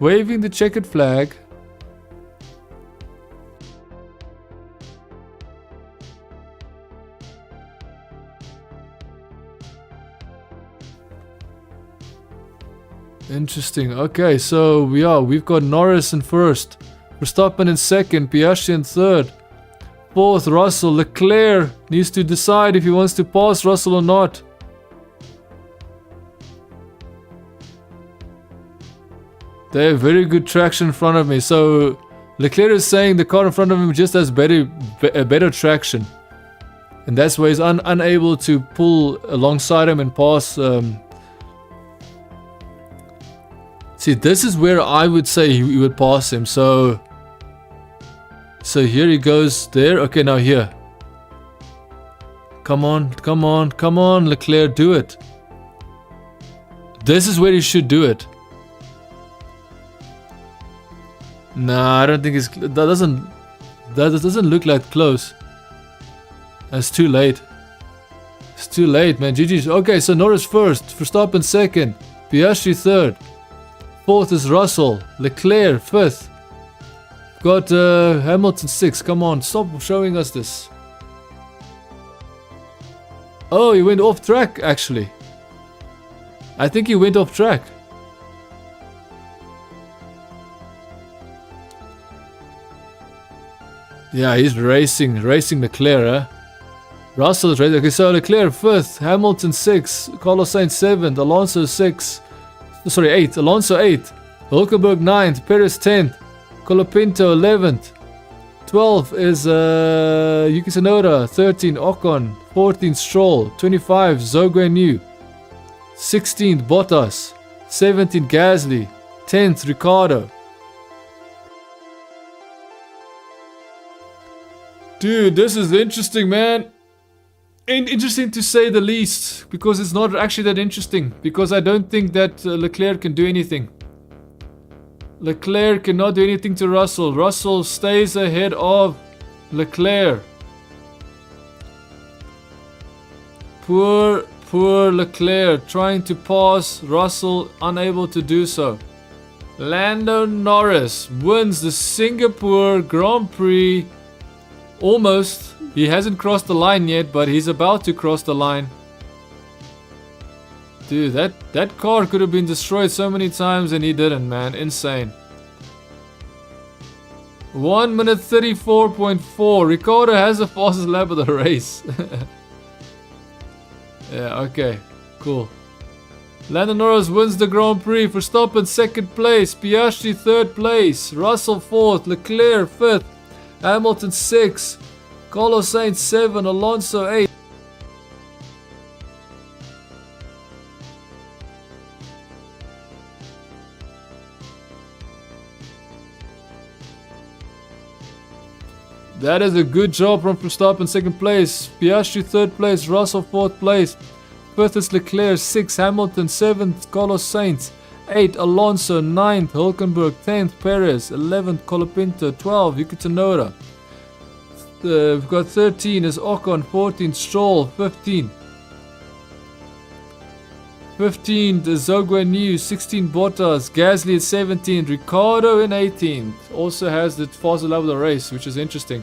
waving the checkered flag. Interesting. Okay, so we've got Norris in first, Verstappen in second, Piastri in third, fourth Russell. Leclerc needs to decide if he wants to pass Russell or not. They have very good traction in front of me, so Leclerc is saying the car in front of him just has better traction, and that's why he's unable to pull alongside him and pass. See, this is where I would say he would pass him. So here he goes there. Okay, now here. Come on, come on, come on, Leclerc, do it. This is where he should do it. Nah, I don't think that doesn't look like close. That's too late. It's too late, man. GG's. Okay, so Norris first, Verstappen second, Piastri third, fourth is Russell, Leclerc fifth. Got Hamilton sixth. Come on, stop showing us this. Oh, he went off track actually. I think he went off track. Yeah, he's racing Leclerc, huh? Russell is racing. Okay, so Leclerc 5th, Hamilton 6th, Carlos Sainz 7th, Alonso 6th. Sorry, 8th. Alonso 8th. Hulkenberg 9th, Perez 10th, Colapinto 11th. 12th is Yuki Tsunoda, 13th Ocon, 14th Stroll, 25th Zhou 16th Bottas, 17th Gasly, 10th Ricciardo. Dude, this is interesting, man. Interesting to say the least, because it's not actually that interesting, because I don't think that Leclerc can do anything. Leclerc cannot do anything to Russell. Russell stays ahead of Leclerc. Poor Leclerc trying to pass Russell, unable to do so. Lando Norris wins the Singapore Grand Prix. Almost. He hasn't crossed the line yet, but he's about to cross the line. Dude, that car could have been destroyed so many times and he didn't, man. Insane. 1 minute 34.4. Ricciardo has the fastest lap of the race. Yeah, okay. Cool. Lando Norris wins the Grand Prix. Verstappen 2nd place. Piastri 3rd place. Russell 4th. Leclerc 5th. Hamilton 6th. Carlos Sainz 7th. Alonso 8th. That is a good job from Verstappen, 2nd place. Piastri 3rd place. Russell 4th place. 5th is Leclerc. 6th Hamilton. 7th Carlos Sainz. 8th Alonso. 9th Hulkenberg. 10th Perez. 11th Colapinto. 12th Yuki Tsunoda. We've got 13 is Ocon. 14th Stroll. 15th is Zhou 16th Bottas. Gasly at 17th. Ricciardo in 18th. Also has the fastest lap of the race, which is interesting.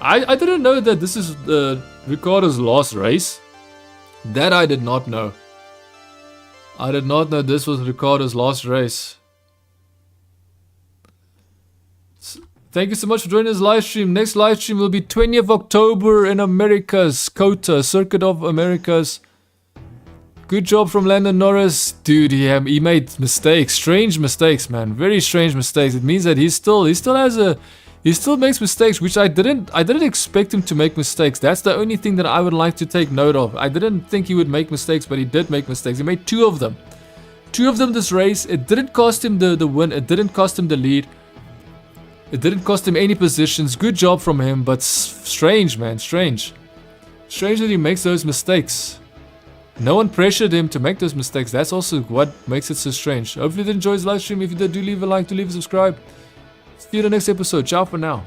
I didn't know that this is Ricciardo's last race. That I did not know. I did not know this was Ricciardo's last race. Thank you so much for joining this live stream. Next live stream will be 20th October in Americas, COTA, Circuit of Americas. Good job from Lando Norris. Dude, he made mistakes. Strange mistakes, man. Very strange mistakes. It means that he still makes mistakes, which I didn't expect him to make mistakes. That's the only thing that I would like to take note of. I didn't think he would make mistakes, but he did make mistakes. He made 2 of them. 2 of them this race. It didn't cost him the win. It didn't cost him the lead. It didn't cost him any positions. Good job from him, but strange, man. Strange. Strange that he makes those mistakes. No one pressured him to make those mistakes. That's also what makes it so strange. Hopefully you did enjoy this live stream. If you did, do leave a like, do leave a subscribe. See you in the next episode. Ciao for now.